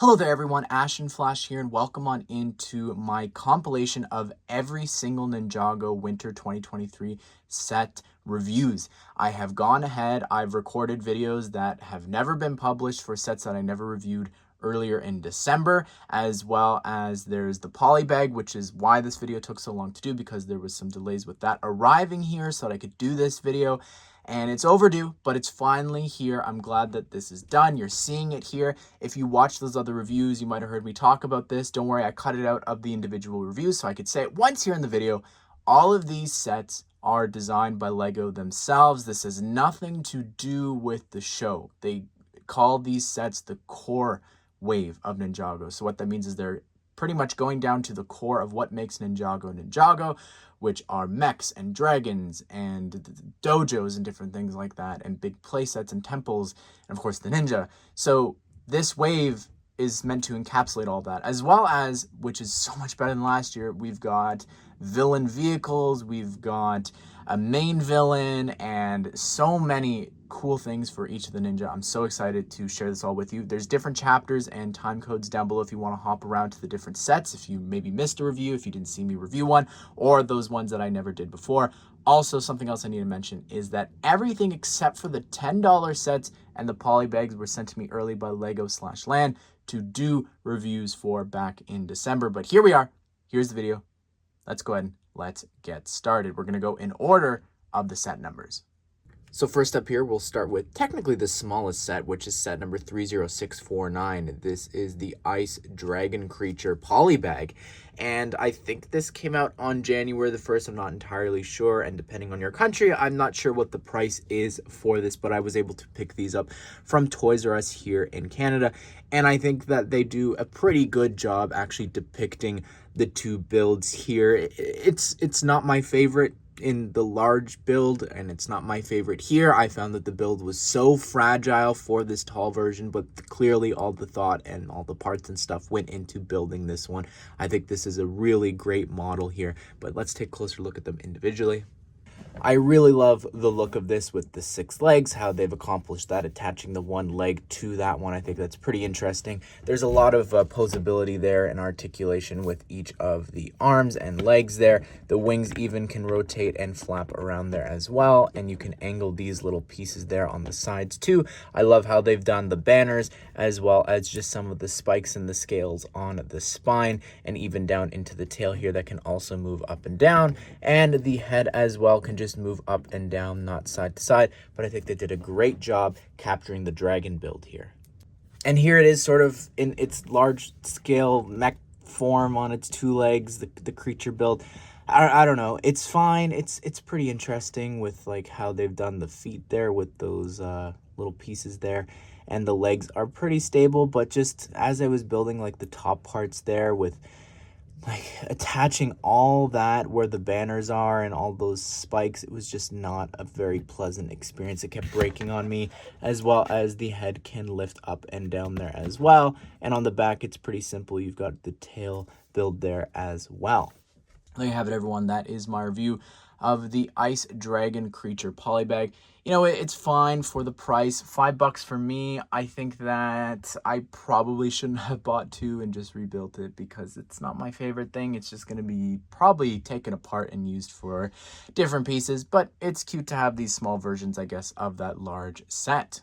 Hello there everyone, Ashnflash here, and welcome on into my compilation of every single Ninjago Winter 2023 set reviews. I have gone ahead, I've recorded videos that have never been published for sets that I never reviewed earlier in December, as well as there's the Polybag, which is why this video took so long to do, because there was some delays with that arriving here so that I could do this video. And it's overdue, but it's finally here. I'm glad that this is done. You're seeing it here. If you watch those other reviews, you might have heard me talk about this. Don't worry, I cut it out of the individual reviews so I could say it once here in the video. All of these sets are designed by LEGO themselves. This has nothing to do with the show. They call these sets the core wave of Ninjago. So what that means is they're pretty much going down to the core of what makes Ninjago Ninjago, which are mechs and dragons and dojos and different things like that, and big play sets and temples, and of course the ninja. So this wave is meant to encapsulate all that, as well as, which is so much better than last year, we've got villain vehicles, we've got a main villain, and so many cool things for each of the ninja. I'm so excited to share this all with you. There's different chapters and time codes down below if you want to hop around to the different sets, if you maybe missed a review, if you didn't see me review one, or those ones that I never did before. Also, something else I need to mention is that everything except for the $10 sets and the polybags were sent to me early by Lego/LAN to do reviews for back in December. But here we are. Here's the video. Let's go ahead and let's get started. We're going to go in order of the set numbers. So first up here, we'll start with technically the smallest set, which is set number 30649. This is the Ice Dragon Creature Polybag. And I think this came out on January the 1st. I'm not entirely sure. And depending on your country, I'm not sure what the price is for this, but I was able to pick these up from Toys R Us here in Canada. And I think that they do a pretty good job actually depicting the two builds here. It's not my favorite in the large build, and it's not my favorite here. I found that the build was so fragile for this tall version, but clearly all the thought and all the parts and stuff went into building this one. I think this is a really great model here, but let's take a closer look at them individually. I really love the look of this with the 6 legs, how they've accomplished that, attaching the one leg to that one. I think that's pretty interesting. There's a lot of posability there and articulation with each of the arms and legs there. The wings even can rotate and flap around there as well, and you can angle these little pieces there on the sides too. I love how they've done the banners, as well as just some of the spikes and the scales on the spine, and even down into the tail here that can also move up and down, and the head as well can just move up and down, not side to side. But I think they did a great job capturing the dragon build here. And here it is, sort of in its large scale mech form on its 2 legs, the creature build. I don't know, it's fine. It's pretty interesting with like how they've done the feet there with those little pieces there, and the legs are pretty stable. But just as I was building like the top parts there with like attaching all that where the banners are and all those spikes, it was just not a very pleasant experience. It kept breaking on me, as well as the head can lift up and down there as well. And on the back, it's pretty simple. You've got the tail build there as well. There you have it, everyone. That is my review of the Ice Dragon Creature Polybag. You know, it's fine for the price. $5 for me. I think that I probably shouldn't have bought 2 and just rebuilt it, because it's not my favorite thing. It's just going to be probably taken apart and used for different pieces, but it's cute to have these small versions, I guess, of that large set.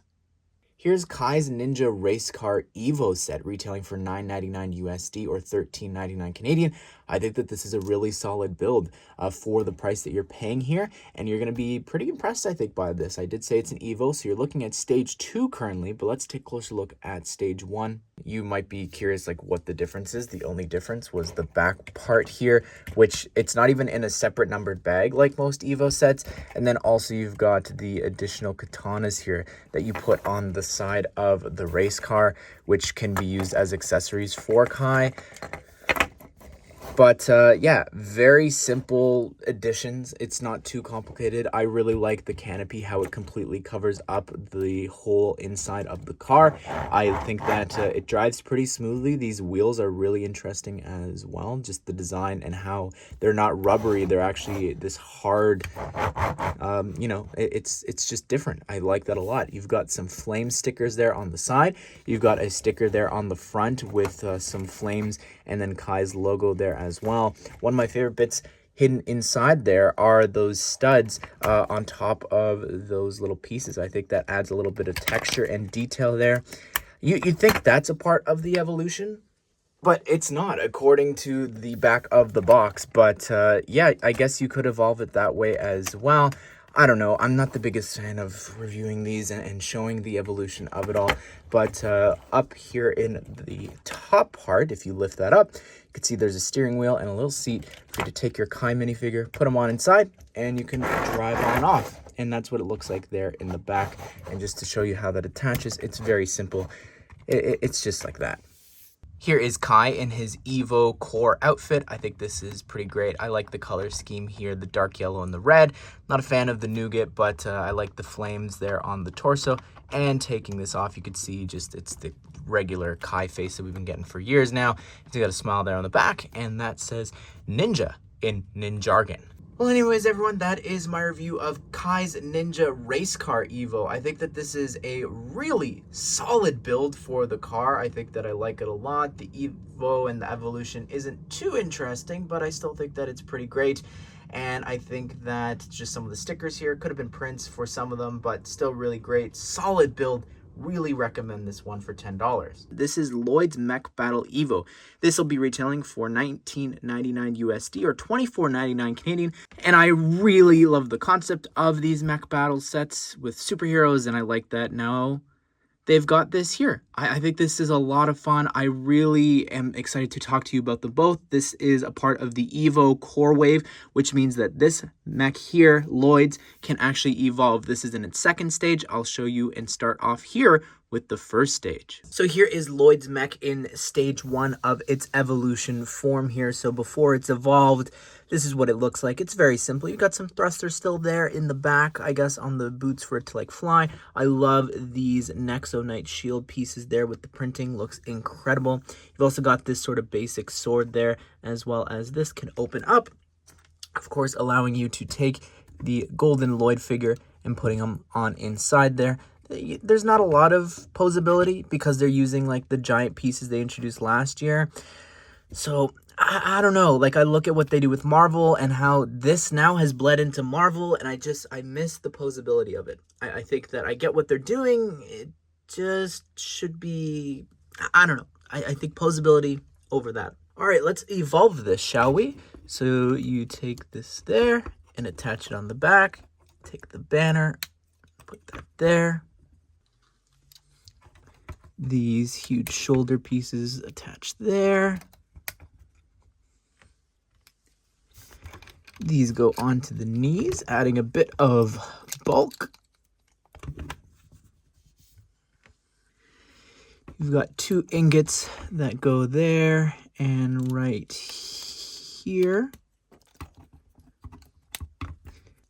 Here's Kai's Ninja Race Car EVO set, retailing for $9.99 USD or $13.99 Canadian. I think that this is a really solid build for the price that you're paying here, and you're going to be pretty impressed, I think, by this. I did say it's an EVO, so you're looking at stage 2 currently, but let's take a closer look at stage 1. You might be curious like what the difference is. The only difference was the back part here, which it's not even in a separate numbered bag like most EVO sets. And then also you've got the additional katanas here that you put on the side of the race car, which can be used as accessories for Kai. But yeah, very simple additions. It's not too complicated. I really like the canopy, how it completely covers up the whole inside of the car. I think that it drives pretty smoothly. These wheels are really interesting as well. Just the design and how they're not rubbery. They're actually this hard, you know, it's just different. I like that a lot. You've got some flame stickers there on the side. You've got a sticker there on the front with some flames and then Kai's logo there as well. One of my favorite bits hidden inside there are those studs on top of those little pieces. I think that adds a little bit of texture and detail there. You'd think that's a part of the evolution, but it's not, according to the back of the box. But yeah, I guess you could evolve it that way as well. I don't know. I'm not the biggest fan of reviewing these and showing the evolution of it all. But up here in the top part, if you lift that up, you can see there's a steering wheel and a little seat for you to take your Kai minifigure, put them on inside, and you can drive on off. And that's what it looks like there in the back. And just to show you how that attaches, it's very simple. It's just like that. Here is Kai in his EVO core outfit. I think this is pretty great. I like the color scheme here, the dark yellow and the red. Not a fan of the nougat, but I like the flames there on the torso. And taking this off, you can see just it's the regular Kai face that we've been getting for years now. He's got a smile there on the back, and that says Ninja in Ninjargon. Well, anyways, everyone, that is my review of Kai's Ninja Race Car EVO. I think that this is a really solid build for the car. I think that I like it a lot. The EVO and the evolution isn't too interesting, but I still think that it's pretty great. And I think that just some of the stickers here could have been prints for some of them, but still really great. Solid build. Really recommend this one for $10. This is Lloyd's Mech Battle EVO. This will be retailing for $19.99 USD or $24.99 Canadian. And I really love the concept of these mech battle sets with superheroes, and I like that now they've got this here. I think this is a lot of fun. I really am excited to talk to you about them both. This is a part of the EVO core wave, which means that this mech here, Lloyd's, can actually evolve. This is in its second stage. I'll show you and start off here with the first stage. So here is Lloyd's mech in stage 1 of its evolution form here. So before it's evolved, this is what it looks like. It's very simple. You've got some thrusters still there in the back, I guess, on the boots for it to like fly. I love these Nexonite shield pieces there with the printing. Looks incredible. You've also got this sort of basic sword there, as well as this can open up, of course, allowing you to take the golden Lloyd figure and putting them on inside there. There's not a lot of posability because they're using like the giant pieces they introduced last year. So I don't know, like I look at what they do with Marvel and how this now has bled into Marvel, and I miss the posability of it. I think that I get what they're doing. It just should be, I don't know. I think posability over that. All right, let's evolve this, shall we? So you take this there and attach it on the back. Take the banner, put that there. These huge shoulder pieces attached there. These go onto the knees, adding a bit of bulk. You've got 2 ingots that go there and right here.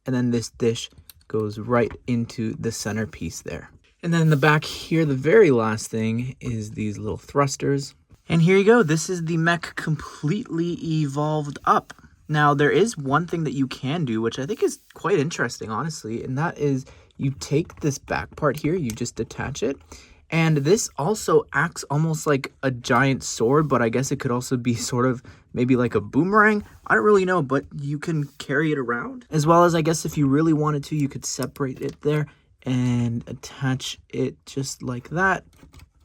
And then this dish goes right into the centerpiece there. And then in the back here, the very last thing is these little thrusters. And here you go. This is the mech completely evolved up. Now, there is one thing that you can do, which I think is quite interesting, honestly, and that is you take this back part here, you just attach it, and this also acts almost like a giant sword, but I guess it could also be sort of maybe like a boomerang. I don't really know, but you can carry it around. As well as, I guess, if you really wanted to, you could separate it there and attach it just like that.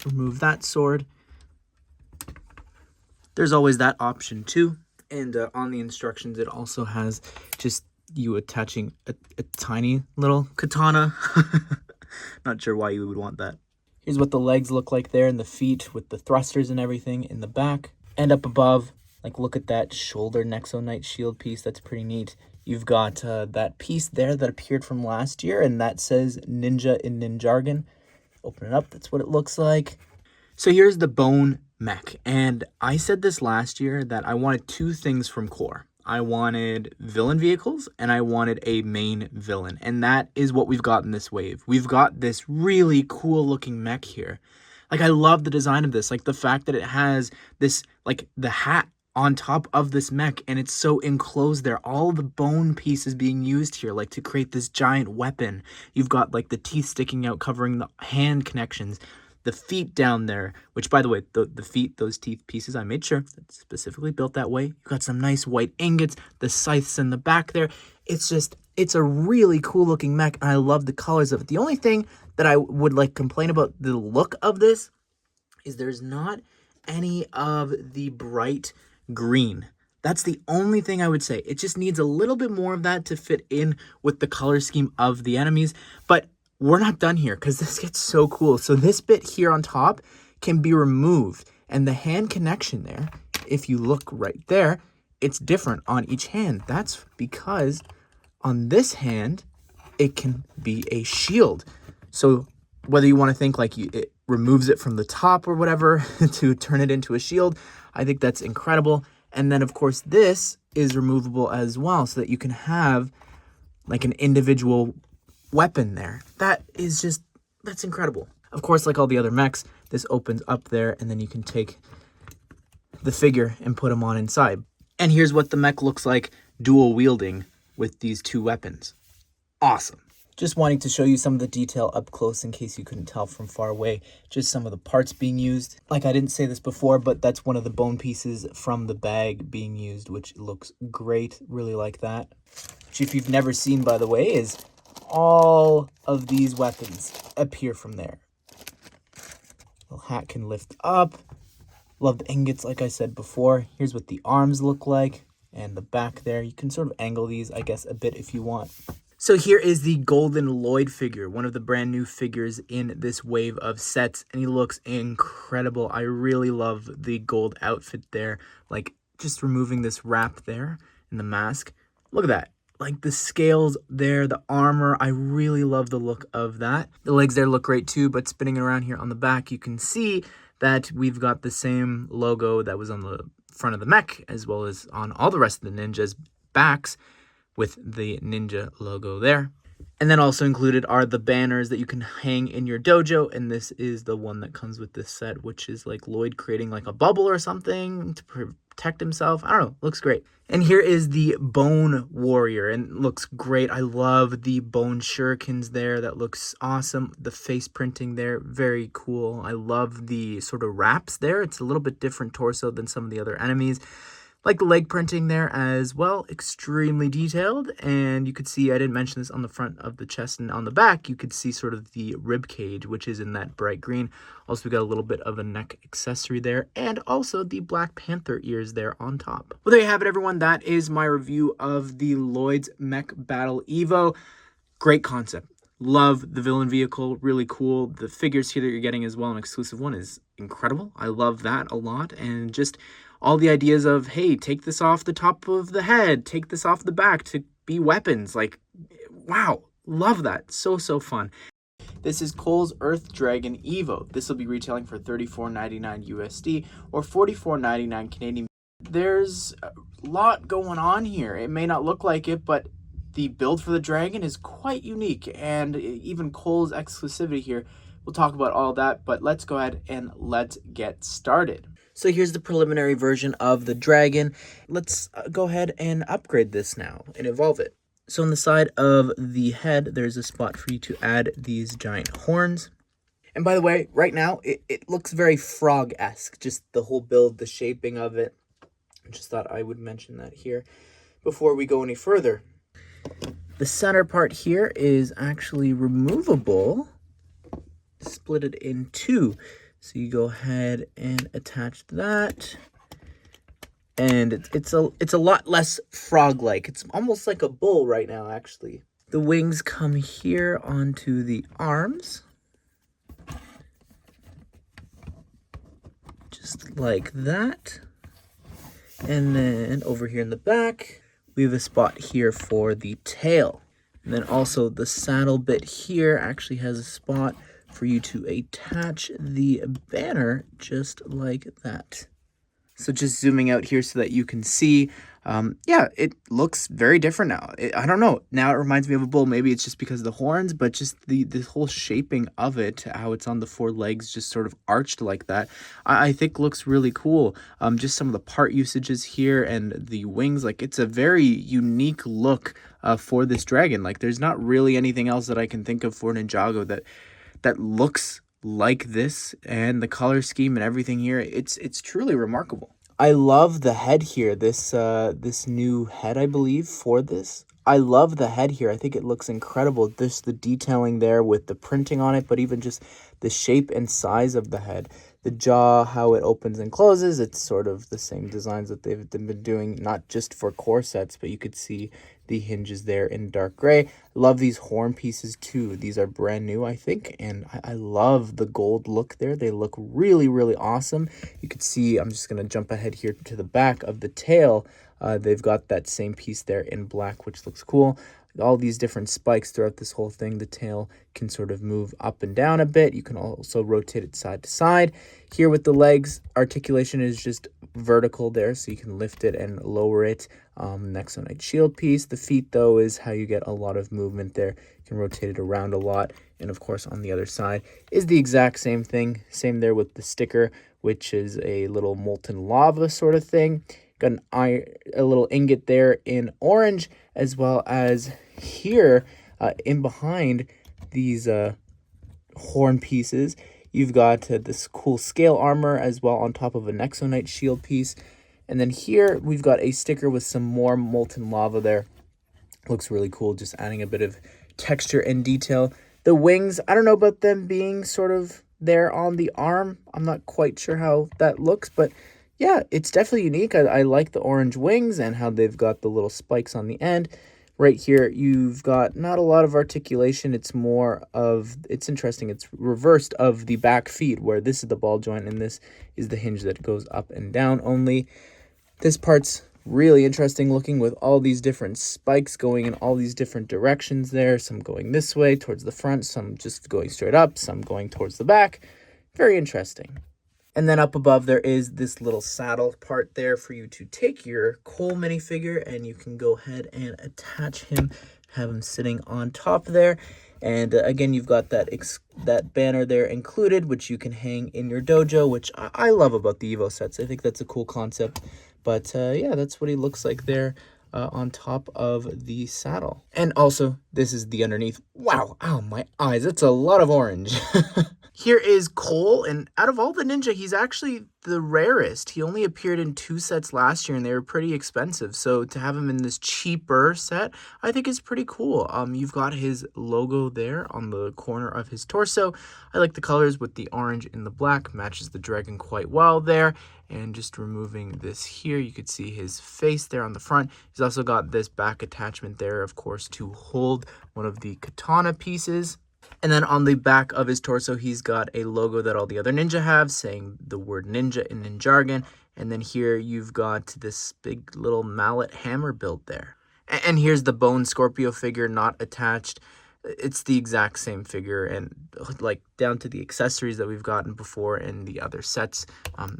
Remove that sword. There's always that option too. And on the instructions, it also has just you attaching a tiny little katana. Not sure why you would want that. Here's what the legs look like there, and the feet with the thrusters and everything in the back. And up above, like, look at that shoulder Nexonite shield piece. That's pretty neat. You've got that piece there that appeared from last year, and that says Ninja in Ninjargon. Open it up. That's what it looks like. So here's the bone Mech. And I said this last year that I wanted two things from Core. I wanted villain vehicles and I wanted a main villain. And that is what we've got in this wave. We've got this really cool looking mech here. Like, I love the design of this. Like, the fact that it has this, like, the hat on top of this mech, and it's so enclosed there. All the bone pieces being used here, like, to create this giant weapon. You've got, like, the teeth sticking out, covering the hand connections. The feet down there, which, by the way, the feet, those teeth pieces, I made sure that's specifically built that way. You've got some nice white ingots, the scythes in the back there. It's just, it's a really cool looking mech, and I love the colors of it. The only thing that I would, like, complain about the look of this is there's not any of the bright green. That's the only thing I would say. It just needs a little bit more of that to fit in with the color scheme of the enemies. But we're not done here because this gets so cool. So this bit here on top can be removed. And the hand connection there, if you look right there, it's different on each hand. That's because on this hand, it can be a shield. So whether you want to think like it removes it from the top or whatever to turn it into a shield, I think that's incredible. And then, of course, this is removable as well so that you can have like an individual weapon there. That is just, that's incredible. Of course, like all the other mechs, this opens up there and then you can take the figure and put them on inside. And here's what the mech looks like dual wielding with these two weapons. Awesome. Just wanting to show you some of the detail up close in case you couldn't tell from far away. Just some of the parts being used. Like, I didn't say this before, but that's one of the bone pieces from the bag being used, which looks great. Really like that. Which, if you've never seen, by the way, is all of these weapons appear from there. The hat can lift up. Love the ingots, like I said before. Here's what the arms look like. And the back there. You can sort of angle these, I guess, a bit if you want. So here is the golden Lloyd figure, one of the brand new figures in this wave of sets, and he looks incredible. I really love the gold outfit there, like just removing this wrap there and the mask. Look at that. Like the scales there, the armor, I really love the look of that. The legs there look great too, but spinning around here on the back, you can see that we've got the same logo that was on the front of the mech, as well as on all the rest of the ninjas' backs, with the ninja logo there. And then also included are the banners that you can hang in your dojo. And this is the one that comes with this set, which is like Lloyd creating like a bubble or something to protect himself. I don't know. Looks great. And here is the Bone Warrior, and looks great. I love the bone shurikens there. That looks awesome. The face printing there, very cool. I love the sort of wraps there. It's a little bit different torso than some of the other enemies. Like the leg printing there as well, extremely detailed. And you could see, I didn't mention this on the front of the chest, and on the back, you could see sort of the rib cage, which is in that bright green. Also, we got a little bit of a neck accessory there, and also the Black Panther ears there on top. Well, there you have it, everyone. That is my review of the Lloyd's Mech Battle EVO. Great concept. Love the villain vehicle, really cool. The figures here that you're getting as well, an exclusive one, is incredible. I love that a lot. And just all the ideas of, hey, take this off the top of the head, take this off the back to be weapons. Like, wow, love that. So fun. This is Cole's Earth Dragon EVO. This will be retailing for $34.99 USD or $44.99 Canadian. There's a lot going on here. It may not look like it, but the build for the dragon is quite unique, and even Cole's exclusivity here. We'll talk about all that, but let's go ahead and let's get started. So here's the preliminary version of the dragon. Let's go ahead and upgrade this now and evolve it. So on the side of the head, there's a spot for you to add these giant horns. And by the way, right now, it looks very frog-esque, just the whole build, the shaping of it. I just thought I would mention that here before we go any further. The center part here is actually removable. Split it in two. So you go ahead and attach that. And it's a lot less frog-like. It's almost like a bull right now, actually. The wings come here onto the arms. Just like that. And then over here in the back, we have a spot here for the tail. And then also the saddle bit here actually has a spot for you to attach the banner just like that. So just zooming out here so that you can see, yeah, it looks very different now. I don't know. Now it reminds me of a bull. Maybe it's just because of the horns, but just the whole shaping of it, how it's on the four legs, just sort of arched like that, I think looks really cool. Just some of the part usages here and the wings, like it's a very unique look for this dragon. Like there's not really anything else that I can think of for Ninjago that looks like this, and the color scheme and everything here, it's truly remarkable. I love the head here, this new head, I believe, for this. I love the head here. I think it looks incredible. Just the detailing there with the printing on it, but even just the shape and size of the head. The jaw, how it opens and closes, it's sort of the same designs that they've been doing, not just for core sets, but you could see the hinges there in dark gray. Love these horn pieces too. These are brand new, I think, and I love the gold look there. They look really, really awesome. You could see, I'm just going to jump ahead here to the back of the tail. They've got that same piece there in black, which looks cool. All these different spikes throughout this whole thing. The tail can sort of move up and down a bit. You can also rotate it side to side. Here with the legs, articulation is just vertical there, so you can lift it and lower it. Nexonite shield piece. The feet, though, is how you get a lot of movement there. You can rotate it around a lot. And, of course, on the other side is the exact same thing. Same there with the sticker, which is a little molten lava sort of thing. Got a little ingot there in orange, as well as here in behind these horn pieces, you've got this cool scale armor as well on top of a Nexonite shield piece. And then here we've got a sticker with some more molten lava there. Looks really cool, just adding a bit of texture and detail. The wings, I don't know about them being sort of there on the arm. I'm not quite sure how that looks, but yeah, it's definitely unique. I like the orange wings and how they've got the little spikes on the end. Right here, you've got not a lot of articulation. It's more of, it's interesting, it's reversed of the back feet, where this is the ball joint and this is the hinge that goes up and down only. This part's really interesting looking with all these different spikes going in all these different directions there. Some going this way towards the front, some just going straight up, some going towards the back. Very interesting. And then up above, there is this little saddle part there for you to take your Cole minifigure, and you can go ahead and attach him, have him sitting on top there. And again, you've got that banner there included, which you can hang in your dojo, which I love about the Evo sets. I think that's a cool concept. But yeah, that's what he looks like there on top of the saddle. And also, this is the underneath. Wow, ow, my eyes, that's a lot of orange. Here is Cole, and out of all the ninja, he's actually the rarest. He only appeared in 2 sets last year, and they were pretty expensive. So to have him in this cheaper set, I think is pretty cool. You've got his logo there on the corner of his torso. I like the colors with the orange and the black. Matches the dragon quite well there. And just removing this here, you could see his face there on the front. He's also got this back attachment there, of course, to hold one of the katana pieces. And then on the back of his torso, he's got a logo that all the other ninja have, saying the word ninja in Ninjargon. And then here you've got this big little mallet hammer build there. And here's the bone Scorpio figure not attached. It's the exact same figure, and like down to the accessories that we've gotten before in the other sets.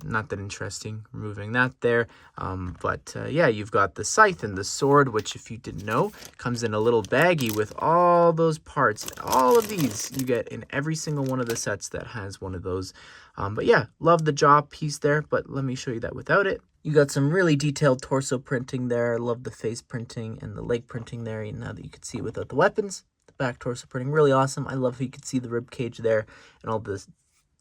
Not that interesting, removing that there. But yeah, you've got the scythe and the sword, which if you didn't know, comes in a little baggie with all those parts. All of these you get in every single one of the sets that has one of those. But yeah, love the jaw piece there, but let me show you that without it. You got some really detailed torso printing there. Love the face printing and the leg printing there, now that you can see without the weapons. Back torso printing, really awesome. I love how you can see the rib cage there and all the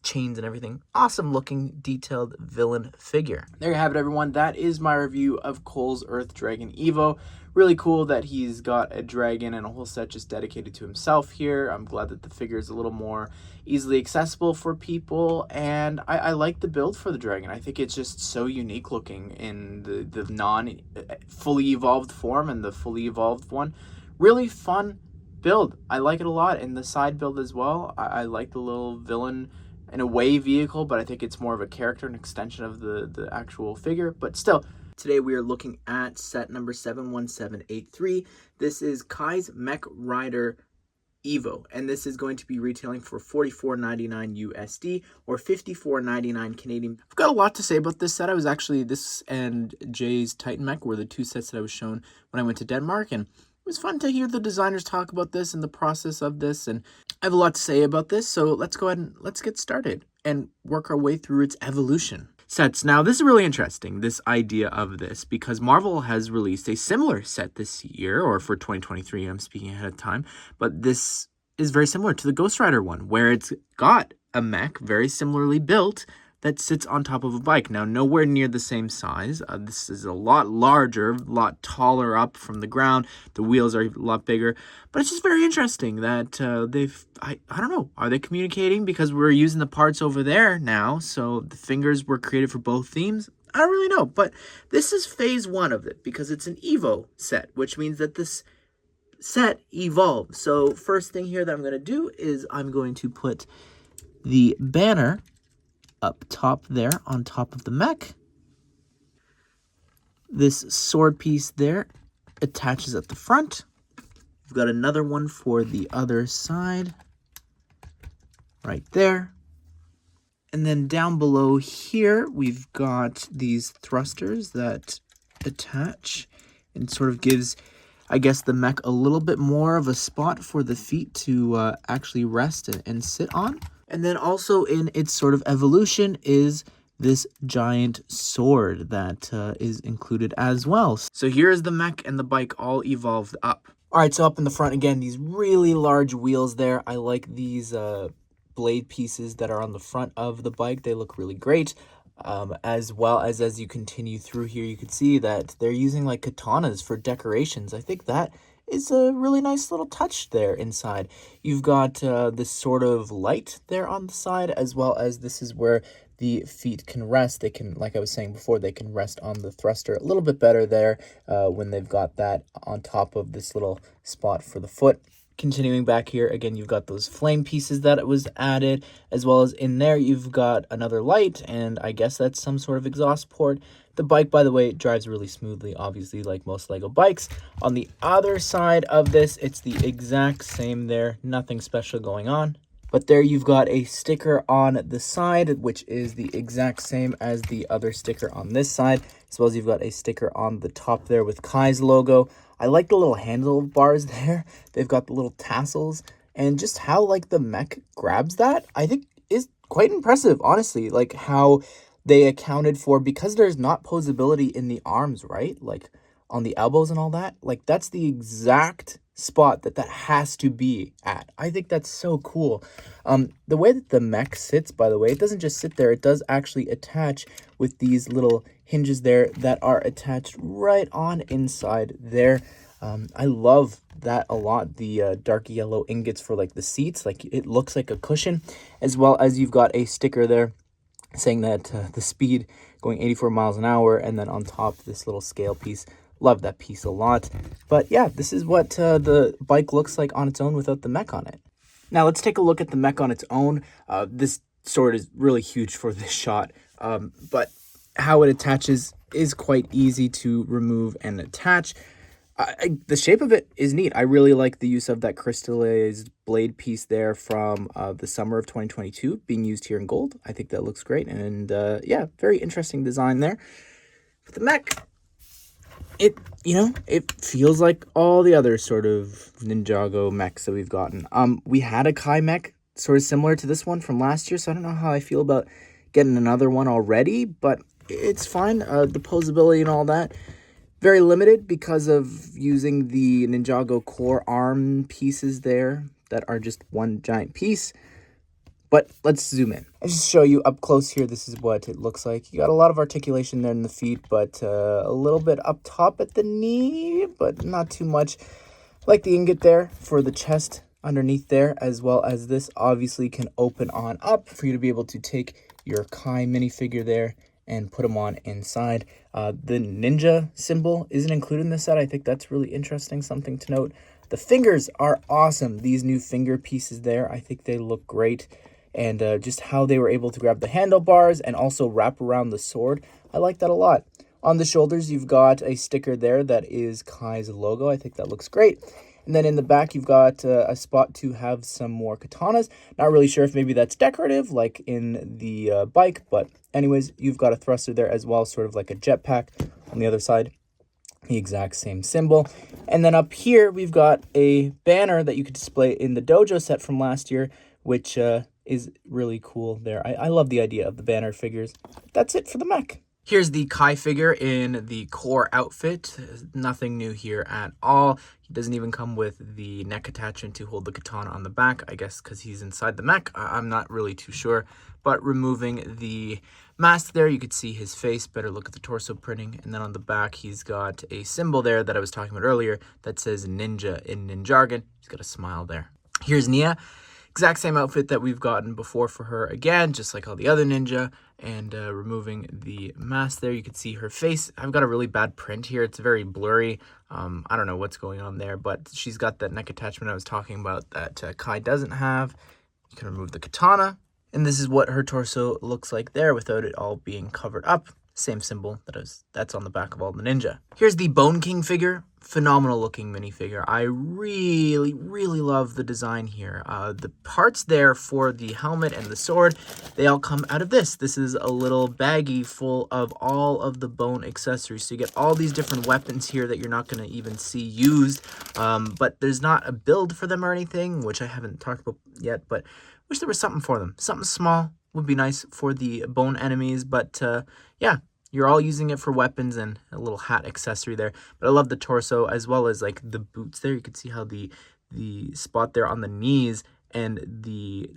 chains and everything. Awesome looking detailed villain figure. There you have it, everyone. That is my review of Cole's Earth Dragon Evo. Really cool that he's got a dragon and a whole set just dedicated to himself here. I'm glad that the figure is a little more easily accessible for people, and I like the build for the dragon. I think it's just so unique looking in the non fully evolved form and the fully evolved one. Really fun build. I like it a lot, and the side build as well. I like the little villain in a way vehicle, but I think it's more of a character, an extension of the actual figure. But still, today we are looking at set number 71783. This is Kai's Mech Rider EVO, and this is going to be retailing for $44.99 USD or $54.99 Canadian. I've got a lot to say about this set. This and Jay's Titan Mech were the two sets that I was shown when I went to Denmark, and it was fun to hear the designers talk about this and the process of this, and I have a lot to say about this, so let's go ahead and let's get started and work our way through its evolution. Sets. Now, this is really interesting, this idea of this, because Marvel has released a similar set this year, or for 2023, I'm speaking ahead of time, but this is very similar to the Ghost Rider one, where it's got a mech very similarly built that sits on top of a bike. Now, nowhere near the same size. This is a lot larger, a lot taller up from the ground. The wheels are a lot bigger. But it's just very interesting that I don't know, are they communicating? Because we're using the parts over there now, so the fingers were created for both themes. I don't really know, but this is phase one of it because it's an EVO set, which means that this set evolves. So first thing here that I'm going to do is I'm going to put the banner up top there on top of the mech. This sword piece there attaches at the front. We've got another one for the other side right there. And then down below here, we've got these thrusters that attach and sort of gives, I guess, the mech a little bit more of a spot for the feet to actually rest and sit on. And then also in its sort of evolution is this giant sword that is included as well. So here's the mech and the bike all evolved up. All right, so up in the front again, these really large wheels there. I like these blade pieces that are on the front of the bike. They look really great. As well as you continue through here, you can see that they're using like katanas for decorations. I think that is a really nice little touch there inside. You've got this sort of light there on the side, as well as this is where the feet can rest. They can, like I was saying before, they can rest on the thruster a little bit better there when they've got that on top of this little spot for the foot. Continuing back here, again, you've got those flame pieces that was added, as well as in there, you've got another light, and I guess that's some sort of exhaust port. The bike, by the way, drives really smoothly, obviously, like most LEGO bikes. On the other side of this, it's the exact same there, nothing special going on. But there you've got a sticker on the side, which is the exact same as the other sticker on this side, as well as you've got a sticker on the top there with Kai's logo. I like the little handlebars there. They've got the little tassels, and just how like the mech grabs that, I think is quite impressive, honestly. Like how they accounted for, because there's not posability in the arms, right? Like on the elbows and all that. Like that's the exact spot that has to be at. I think that's so cool. The way that the mech sits, by the way, it doesn't just sit there. It does actually attach with these little hinges there that are attached right on inside there. I love that a lot. The dark yellow ingots for like the seats, like it looks like a cushion, as well as you've got a sticker there saying that the speed going 84 miles an hour, and then on top this little scale piece. Love that piece a lot. But yeah, this is what the bike looks like on its own without the mech on it. Now let's take a look at the mech on its own. This sword is really huge for this shot, but how it attaches is quite easy to remove and attach. The shape of it is neat. I really like the use of that crystallized blade piece there from the summer of 2022 being used here in gold. I think that looks great, and yeah, very interesting design there. But the mech, it feels like all the other sort of Ninjago mechs that we've gotten. We had a Kai mech sort of similar to this one from last year, so I don't know how I feel about getting another one already, but it's fine. The posability and all that, very limited because of using the Ninjago core arm pieces there that are just one giant piece. But let's zoom in. I'll just show you up close here. This is what it looks like. You got a lot of articulation there in the feet, but a little bit up top at the knee, but not too much. Like the ingot there for the chest underneath there, as well as this obviously can open on up for you to be able to take your Kai minifigure there and put them on inside. The ninja symbol isn't included in this set. I think that's really interesting, something to note. The fingers are awesome. These new finger pieces there, I think they look great. And just how they were able to grab the handlebars and also wrap around the sword, I like that a lot. On the shoulders, you've got a sticker there that is Kai's logo. I think that looks great. And then in the back, you've got a spot to have some more katanas. Not really sure if maybe that's decorative, like in the bike, but anyways, you've got a thruster there as well, sort of like a jetpack on the other side. The exact same symbol. And then up here, we've got a banner that you could display in the dojo set from last year, which is really cool there. I love the idea of the banner figures. That's it for the mech. Here's the Kai figure in the core outfit. Nothing new here at all. He doesn't even come with the neck attachment to hold the katana on the back, I guess because he's inside the mech. I'm not really too sure. But removing the mask there, you could see his face. Better look at the torso printing. And then on the back, he's got a symbol there that I was talking about earlier that says ninja in Ninjago. He's got a smile there. Here's Nia. Exact same outfit that we've gotten before for her again, just like all the other ninja. And removing the mask there, you can see her face. I've got a really bad print here. It's very blurry. I don't know what's going on there, but she's got that neck attachment I was talking about that Kai doesn't have. You can remove the katana. And this is what her torso looks like there without it all being covered up. Same symbol that's on the back of all the ninja. Here's the Bone King figure. Phenomenal looking minifigure. I really, really love the design here. The parts there for the helmet and the sword, they all come out of this. This is a little baggie full of all of the bone accessories. So you get all these different weapons here that you're not going to even see used. But there's not a build for them or anything, which I haven't talked about yet, but wish there was something for them. Something small would be nice for the bone enemies, but yeah, you're all using it for weapons and a little hat accessory there. But I love the torso as well as like the boots there. You can see how the spot there on the knees and the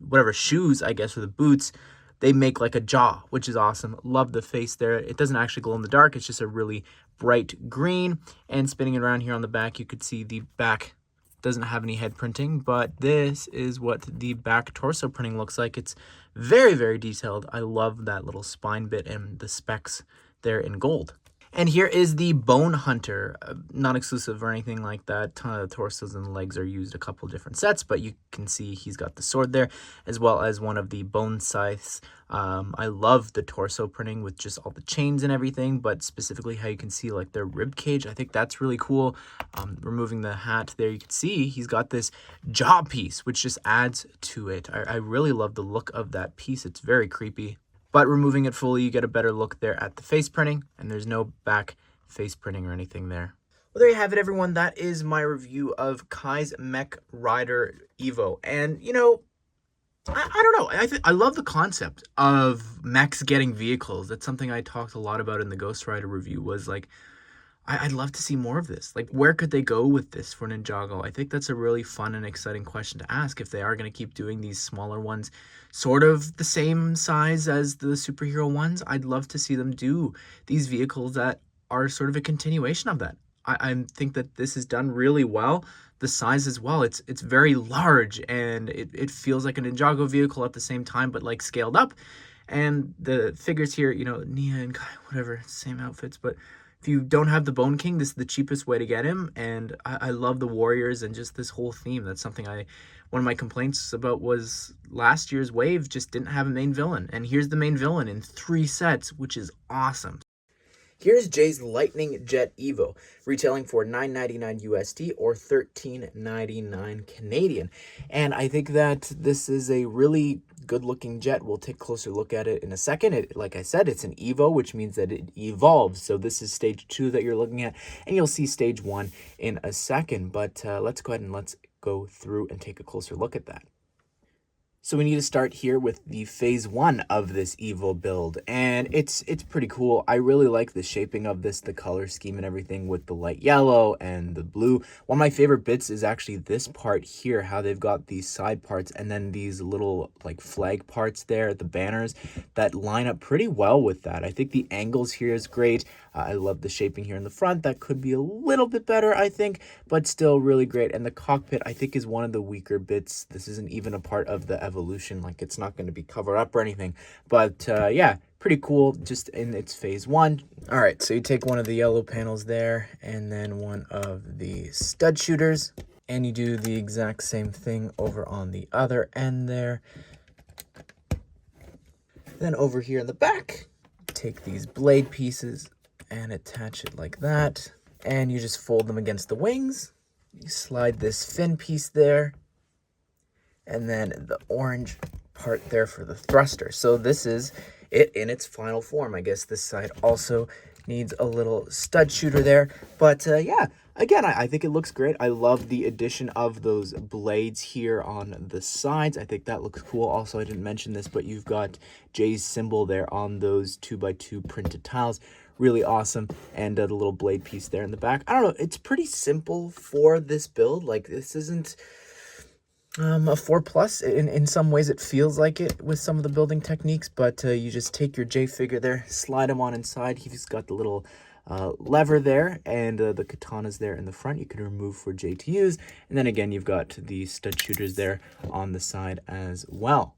whatever shoes, I guess, or the boots, they make like a jaw, which is awesome. Love the face there. It doesn't actually glow in the dark. It's just a really bright green. And spinning it around here on the back, you could see the back doesn't have any head printing, but this is what the back torso printing looks like. It's very, very detailed. I love that little spine bit and the specs there in gold. And here is the Bone Hunter, not exclusive or anything like that. Ton of the torsos and legs are used a couple different sets, but you can see he's got the sword there, as well as one of the bone scythes. I love the torso printing with just all the chains and everything, but specifically how you can see like their rib cage. I think that's really cool. Removing the hat there, you can see he's got this jaw piece, which just adds to it. I really love the look of that piece. It's very creepy. But removing it fully, you get a better look there at the face printing, and there's no back face printing or anything there. Well, there you have it, everyone. That is my review of Kai's Mech Rider EVO. And, you know, I don't know. I love the concept of mechs getting vehicles. That's something I talked a lot about in the Ghost Rider review, was like, I'd love to see more of this. Like, where could they go with this for Ninjago? I think that's a really fun and exciting question to ask if they are going to keep doing these smaller ones, sort of the same size as the superhero ones. I'd love to see them do these vehicles that are sort of a continuation of that. I think that this is done really well. The size as well, it's very large, and it feels like a Ninjago vehicle at the same time, but like scaled up. And the figures here, you know, Nia and Kai, whatever, same outfits, but if you don't have the Bone King, this is the cheapest way to get him. And I love the warriors and just this whole theme. That's something one of my complaints about was last year's wave just didn't have a main villain. And here's the main villain in 3 sets, which is awesome. Here's Jay's Lightning Jet EVO, retailing for $9.99 USD or $13.99 Canadian. And I think that this is a really good-looking jet. We'll take a closer look at it in a second. Like I said, it's an EVO, which means that it evolves. So this is stage 2 that you're looking at, and you'll see stage 1 in a second. But let's go ahead and let's go through and take a closer look at that. So we need to start here with the phase 1 of this EVO build, and it's pretty cool. I really like the shaping of this, the color scheme and everything with the light yellow and the blue. One of my favorite bits is actually this part here, how they've got these side parts and then these little like flag parts there, the banners, that line up pretty well with that. I think the angles here is great. I love the shaping here in the front. That could be a little bit better, I think, but still really great. And the cockpit, I think, is one of the weaker bits. This isn't even a part of the evolution. Like, it's not going to be covered up or anything. But, yeah, pretty cool just in its phase 1. All right, so you take one of the yellow panels there and then one of the stud shooters. And you do the exact same thing over on the other end there. Then over here in the back, take these blade pieces and attach it like that, and you just fold them against the wings, You slide this fin piece there, and then the orange part there for the thruster. So this is it in its final form. I guess this side also needs a little stud shooter there. But yeah, again, I think it looks great. I love the addition of those blades here on the sides. I think that looks cool. Also, I didn't mention this, but you've got Jay's symbol there on those 2x2 printed tiles. Really awesome. And the little blade piece there in the back. I don't know. It's pretty simple for this build. Like, this isn't a 4+. In some ways it feels like it with some of the building techniques, but you just take your J figure there, slide him on inside. He's got the little lever there, and the katanas there in the front you can remove for J to use, and then again you've got the stud shooters there on the side as well.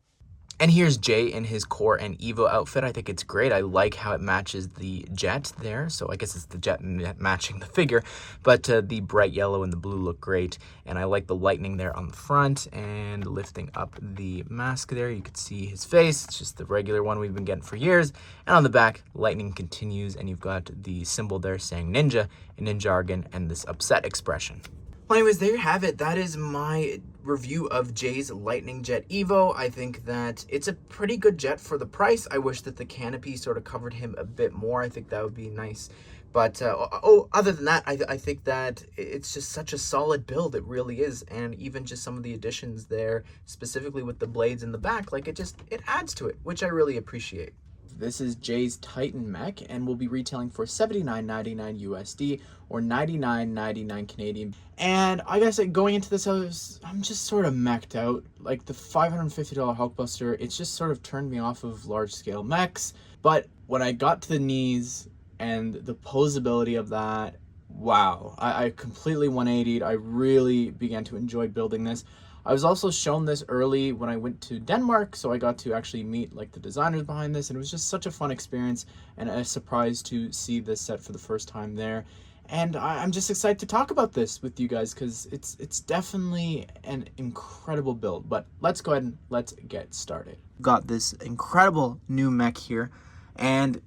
And here's Jay in his Core and Evo outfit. I think it's great. I like how it matches the jet there. So I guess it's the jet matching the figure. But the bright yellow and the blue look great. And I like the lightning there on the front. And lifting up the mask there, you can see his face. It's just the regular one we've been getting for years. And on the back, lightning continues. And you've got the symbol there saying ninja in ninja jargon and this upset expression. Well, anyways, there you have it. That is my review of Jay's Lightning Jet EVO. I think that it's a pretty good jet for the price. I wish that the canopy sort of covered him a bit more. I think that would be nice. But other than that, I think that it's just such a solid build. It really is. And even just some of the additions there, specifically with the blades in the back, like it adds to it, which I really appreciate. This is Jay's Titan Mech, and will be retailing for $79.99 USD or $99.99 Canadian. And I gotta say, going into this, I'm just sort of mech'd out. Like the $550 Hulkbuster, it's just sort of turned me off of large-scale mechs. But when I got to the knees and the posability of that, wow, I completely 180'd. I really began to enjoy building this. I was also shown this early when I went to Denmark, so I got to actually meet like the designers behind this, and it was just such a fun experience and a surprise to see this set for the first time there. And I'm just excited to talk about this with you guys because it's definitely an incredible build. But let's go ahead and let's get started. Got this incredible new mech here, and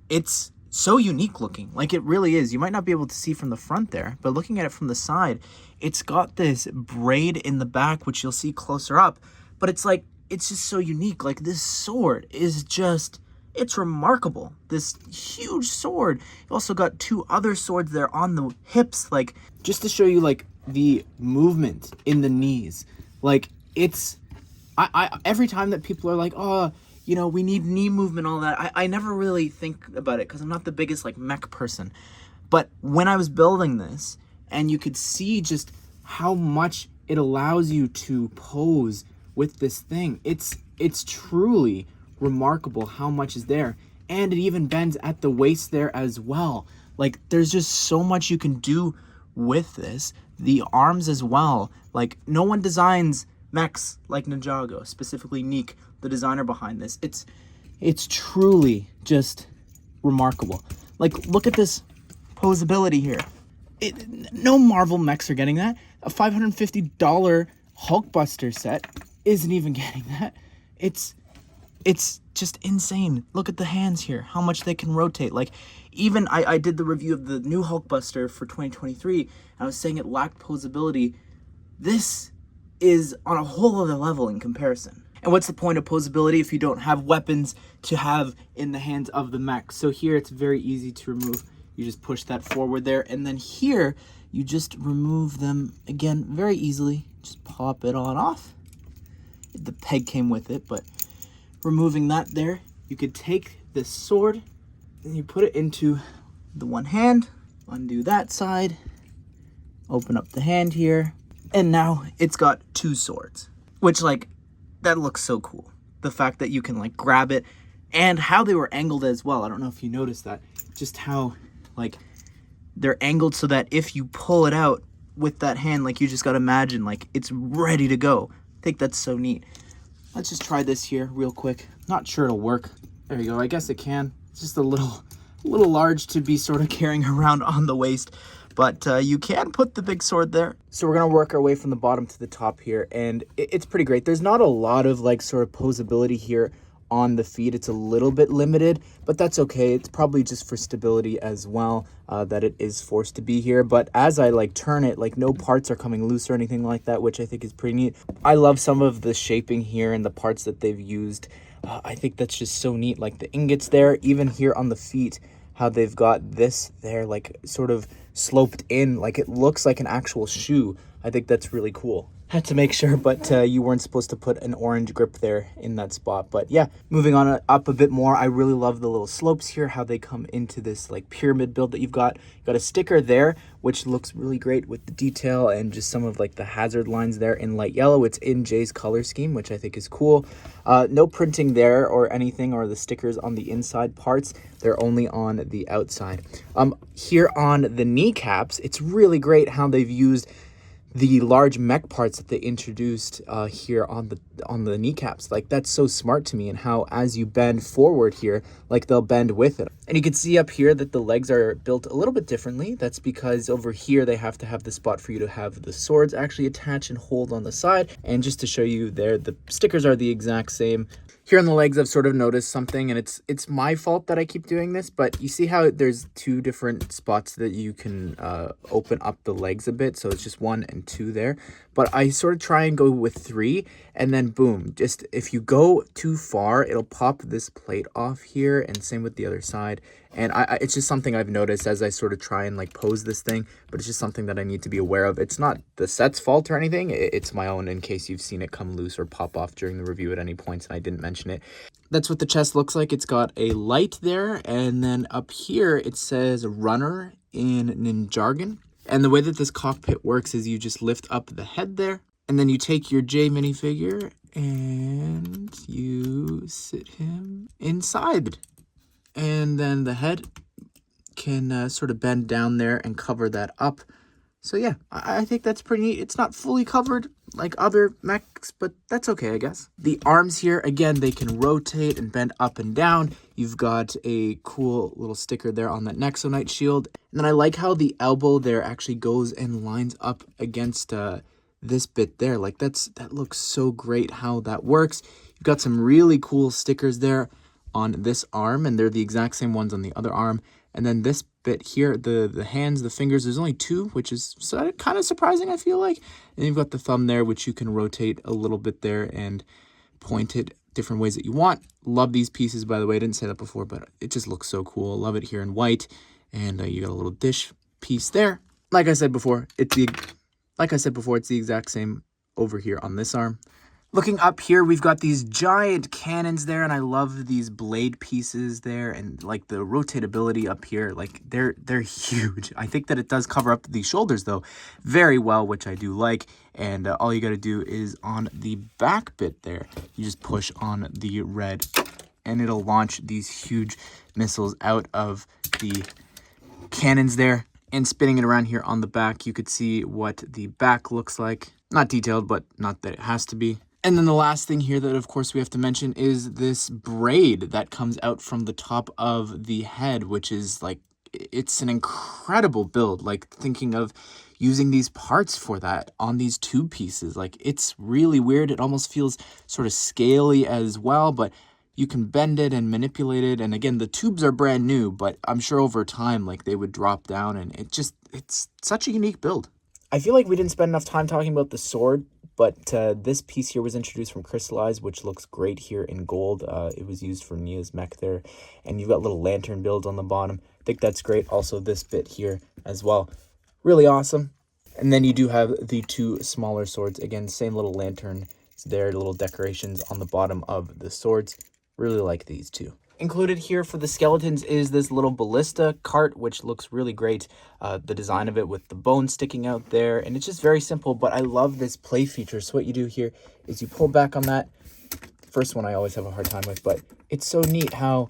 it's so unique looking. Like, it really is. You might not be able to see from the front there, but looking at it from the side, it's got this braid in the back, which you'll see closer up, but it's like, it's just so unique. Like, this sword is just, it's remarkable. This huge sword. You also got two other swords there on the hips, like, just to show you like the movement in the knees. Like, it's, I every time that people are like, oh, you know, we need knee movement, all that, I never really think about it because I'm not the biggest like mech person. But when I was building this, and you could see just how much it allows you to pose with this thing, it's truly remarkable how much is there. And it even bends at the waist there as well. Like, there's just so much you can do with this. The arms as well. Like, no one designs mechs like Ninjago, specifically Neek, the designer behind this. It's truly just remarkable. Like, look at this posability here. No Marvel mechs are getting that. A $550 Hulkbuster set isn't even getting that. It's just insane. Look at the hands here, how much they can rotate. Like, even I did the review of the new Hulkbuster for 2023, and I was saying it lacked posability. This is on a whole other level in comparison. And what's the point of posability if you don't have weapons to have in the hands of the mech? So here it's very easy to remove. You just push that forward there, and then here you just remove them again very easily. Just pop it on off. The peg came with it, but removing that there, you could take this sword and you put it into the one hand, undo that side, open up the hand here, and now it's got two swords, which, like, that looks so cool. The fact that you can like grab it, and how they were angled as well. I don't know if you noticed that, just how like they're angled so that if you pull it out with that hand, like, you just gotta imagine like it's ready to go. I think that's so neat. Let's just try this here real quick. Not sure it'll work. There you go. I guess it can. It's just a little large to be sort of carrying around on the waist, but you can put the big sword there. So we're gonna work our way from the bottom to the top here, and it's pretty great. There's not a lot of like sort of posability here on the feet. It's a little bit limited, but that's okay. It's probably just for stability as well, that it is forced to be here. But as I like turn it, like no parts are coming loose or anything like that, which I think is pretty neat. I love some of the shaping here and the parts that they've used. I think that's just so neat, like the ingots there, even here on the feet, how they've got this there, like sort of sloped in, like it looks like an actual shoe. I think that's really cool. Had to make sure, but you weren't supposed to put an orange grip there in that spot. But yeah, moving on up a bit more, I really love the little slopes here, how they come into this like pyramid build that you've got. You've got a sticker there, which looks really great with the detail and just some of like the hazard lines there in light yellow. It's in Jay's color scheme, which I think is cool. No printing there or anything, or the stickers on the inside parts. They're only on the outside. Here on the kneecaps, it's really great how they've used the large mech parts that they introduced here on the kneecaps. Like that's so smart to me, and how as you bend forward here, like they'll bend with it. And you can see up here that the legs are built a little bit differently. That's because over here they have to have the spot for you to have the swords actually attach and hold on the side. And just to show you there, the stickers are the exact same. Here on the legs, I've sort of noticed something, and it's my fault that I keep doing this, but you see how there's two different spots that you can open up the legs a bit, so it's just 1 and 2 there. But I sort of try and go with 3, and then boom, just if you go too far, it'll pop this plate off here, and same with the other side. And it's just something I've noticed as I sort of try and like pose this thing, but it's just something that I need to be aware of. It's not the set's fault or anything. It's my own, in case you've seen it come loose or pop off during the review at any points and I didn't mention it. That's what the chest looks like. It's got a light there, and then up here it says runner in Ninjago. And the way that this cockpit works is you just lift up the head there, and then you take your J minifigure and you sit him inside. And then the head can sort of bend down there and cover that up. So yeah, I think that's pretty neat. It's not fully covered like other mechs, but that's okay, I guess. The arms here, again, they can rotate and bend up and down. You've got a cool little sticker there on that Nexonite shield. And then I like how the elbow there actually goes and lines up against this bit there. Like that looks so great how that works. You've got some really cool stickers there on this arm, and they're the exact same ones on the other arm. And then this bit here, the hands, the fingers, there's only 2, which is kind of surprising, I feel like. And you've got the thumb there, which you can rotate a little bit there and point it different ways that you want. Love these pieces, by the way. I didn't say that before, but it just looks so cool. Love it here in white. And you got a little dish piece there. Like I said before, it's the exact same over here on this arm. Looking up here, we've got these giant cannons there, and I love these blade pieces there, and like the rotatability up here, like they're huge. I think that it does cover up the shoulders though very well, which I do like. And all you got to do is on the back bit there, you just push on the red, and it'll launch these huge missiles out of the cannons there. And spinning it around here on the back, you could see what the back looks like. Not detailed, but not that it has to be. And then the last thing here that, of course, we have to mention is this braid that comes out from the top of the head, which is like, it's an incredible build. Like thinking of using these parts for that on these tube pieces, like it's really weird. It almost feels sort of scaly as well, but you can bend it and manipulate it. And again, the tubes are brand new, but I'm sure over time, like they would drop down, and it's such a unique build. I feel like we didn't spend enough time talking about the sword, but this piece here was introduced from Crystallized, which looks great here in gold. It was used for Nia's mech there, and you've got little lantern builds on the bottom. I think that's great. Also, this bit here as well. Really awesome. And then you do have the 2 smaller swords. Again, same little lanterns there, little decorations on the bottom of the swords. Really like these too. Included here for the skeletons is this little ballista cart, which looks really great. The design of it with the bone sticking out there, and it's just very simple, but I love this play feature. So what you do here is you pull back on that. First one I always have a hard time with, but it's so neat how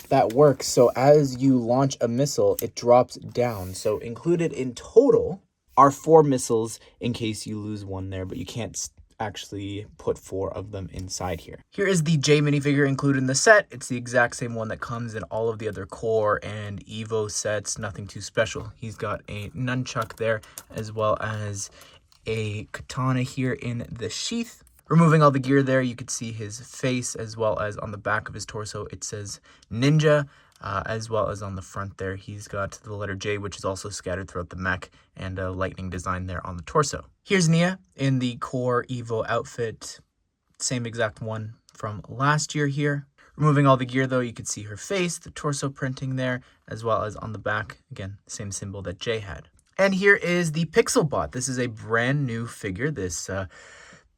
that works. So as you launch a missile, it drops down. So included in total are 4 missiles in case you lose one there, but you can't actually put 4 of them inside here. Here is the J minifigure included in the set. It's the exact same one that comes in all of the other core and Evo sets. Nothing too special. He's got a nunchuck there, as well as a katana here in the sheath. Removing all the gear there, you could see his face, as well as on the back of his torso, it says Ninja, as well as on the front there, he's got the letter J, which is also scattered throughout the mech, and a lightning design there on the torso. Here's Nia in the core EVO outfit, same exact one from last year here. Removing all the gear though, you could see her face, the torso printing there, as well as on the back, again, same symbol that J had. And here is the Pixel Bot. This is a brand new figure. This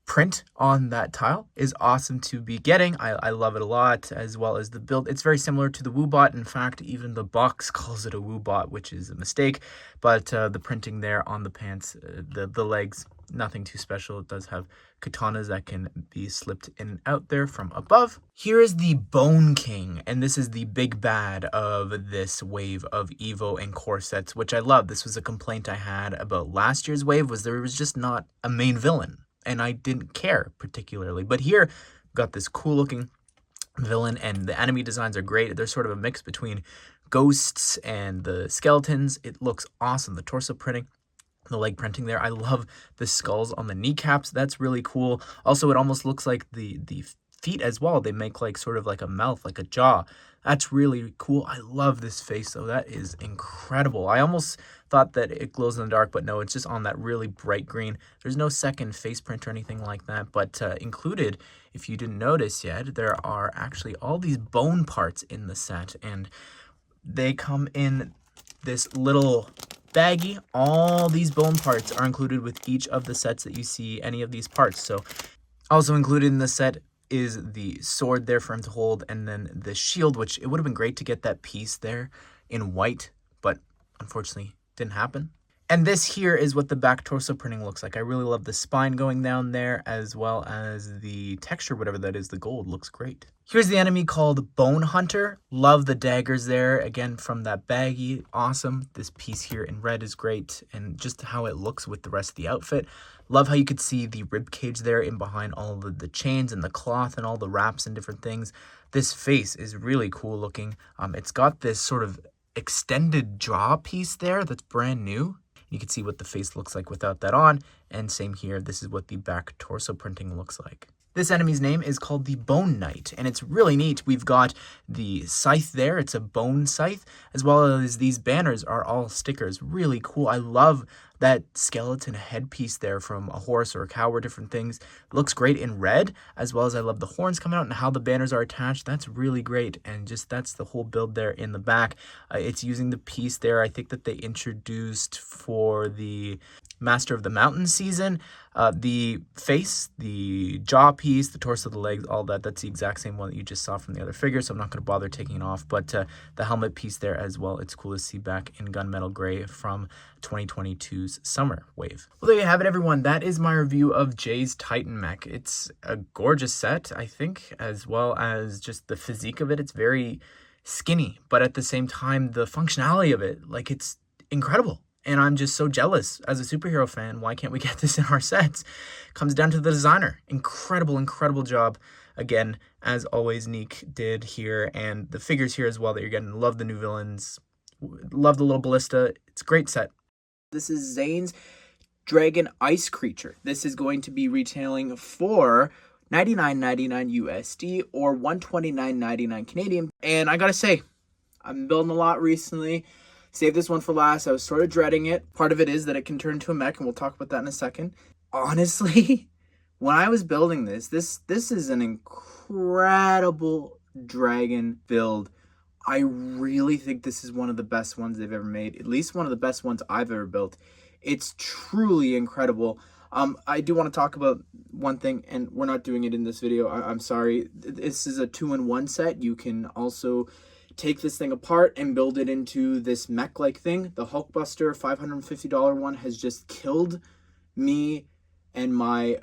print on that tile is awesome to be getting. I love it a lot, as well as the build. It's very similar to the Woobot. In fact, even the box calls it a Woobot, which is a mistake. But the printing there on the pants, the legs, nothing too special. It does have katanas that can be slipped in and out there from above. Here is the Bone King, and this is the big bad of this wave of EVO and core sets, which I love. This was a complaint I had about last year's wave, was there was just not a main villain. And I didn't care particularly. But here, got this cool looking villain, and the enemy designs are great. They're sort of a mix between ghosts and the skeletons. It looks awesome. The torso printing, the leg printing there. I love the skulls on the kneecaps. That's really cool. Also, it almost looks like the feet as well. They make like sort of like a mouth, like a jaw. That's really cool. I love this face though. That is incredible. I almost thought that it glows in the dark, but no, it's just on that really bright green. There's no second face print or anything like that, but included, if you didn't notice yet, there are actually all these bone parts in the set, and they come in this little baggie. All these bone parts are included with each of the sets that you see any of these parts. So also included in the set is the sword there for him to hold, and then the shield, which it would have been great to get that piece there in white, but unfortunately didn't happen. And this here is what the back torso printing looks like. I really love the spine going down there, as well as the texture, whatever that is, the gold looks great. Here's the enemy called Bone Hunter. Love the daggers there, again, from that baggie. Awesome. This piece here in red is great, and just how it looks with the rest of the outfit. Love how you could see the rib cage there in behind all of the chains and the cloth and all the wraps and different things. This face is really cool looking. It's got this sort of extended jaw piece there that's brand new. You can see what the face looks like without that on. And same here, this is what the back torso printing looks like. This enemy's name is called the Bone Knight, and it's really neat. We've got the scythe there. It's a bone scythe, as well as these banners are all stickers. Really cool. I love that skeleton headpiece there from a horse or a cow or different things. It looks great in red, as well as I love the horns coming out and how the banners are attached. That's really great, and just that's the whole build there in the back. It's using the piece there, I think, that they introduced for the Master of the Mountain season. The face, the jaw piece, the torso, the legs, all that, that's the exact same one that you just saw from the other figure, so I'm not going to bother taking it off. But the helmet piece there as well, it's cool to see back in gunmetal gray from 2022's summer wave. Well, there you have it, everyone. That is my review of Jay's Titan mech. It's a gorgeous set, I think, as well as just the physique of it. It's very skinny, but at the same time, the functionality of it, like, it's incredible. And I'm just so jealous as a superhero fan. Why can't we get this in our sets? Comes down to the designer. Incredible, incredible job. Again, as always, Neek did here. And the figures here as well that you're getting. Love the new villains. Love the little ballista. It's a great set. This is Zane's Dragon Ice Creature. This is going to be retailing for $99.99 USD or $129.99 Canadian. And I gotta say, I'm building a lot recently. Saved this one for last. I was sort of dreading it. Part of it is that it can turn into a mech, and we'll talk about that in a second. Honestly, when I was building this is an incredible dragon build. I really think this is one of the best ones they've ever made. At least one of the best ones I've ever built. It's truly incredible. I do want to talk about one thing, and we're not doing it in this video. I'm sorry. This is a 2-in-1 set. You can also take this thing apart and build it into this mech-like thing. The Hulkbuster $550 one has just killed me and my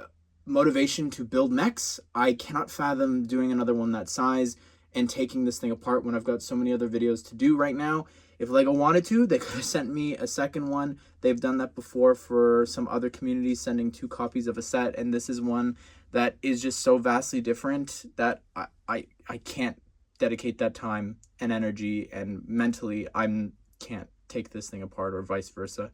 motivation to build mechs. I cannot fathom doing another one that size and taking this thing apart when I've got so many other videos to do right now. If LEGO wanted to, they could have sent me a second one. They've done that before for some other communities, sending 2 copies of a set, and this is one that is just so vastly different that I can't dedicate that time and energy, and mentally I can't take this thing apart, or vice versa.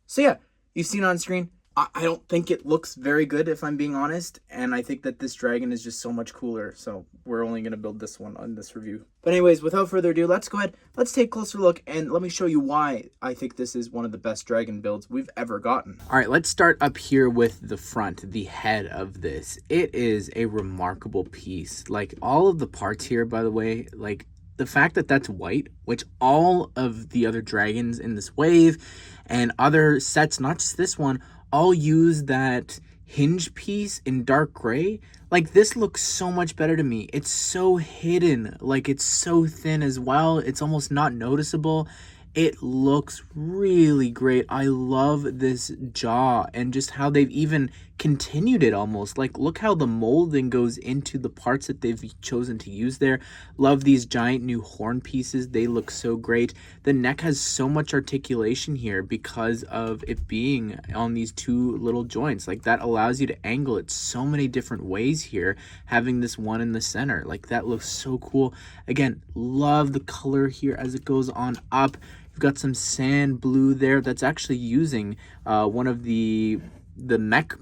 So yeah, you've seen on screen, I don't think it looks very good, if I'm being honest, and I think that this dragon is just so much cooler, so we're only going to build this one on this review. But anyways, without further ado, let's go ahead, let's take a closer look, and let me show you why I think this is one of the best dragon builds we've ever gotten. All right, let's start up here with the front, the head of this. It is a remarkable piece. Like, all of the parts here, by the way, like, the fact that that's white, which all of the other dragons in this wave and other sets, not just this one, all use that hinge piece in dark gray. Like, this looks so much better to me. It's so hidden, like it's so thin as well. It's almost not noticeable. It looks really great. I love this jaw and just how they've even continued it almost. Like, look how the molding goes into the parts that they've chosen to use there. Love these giant new horn pieces. They look so great. The neck has so much articulation here because of it being on these two little joints. Like, that allows you to angle it so many different ways here, having this one in the center. Like, that looks so cool. Again, love the color here as it goes on up. You've got some sand blue there. That's actually using one of the mech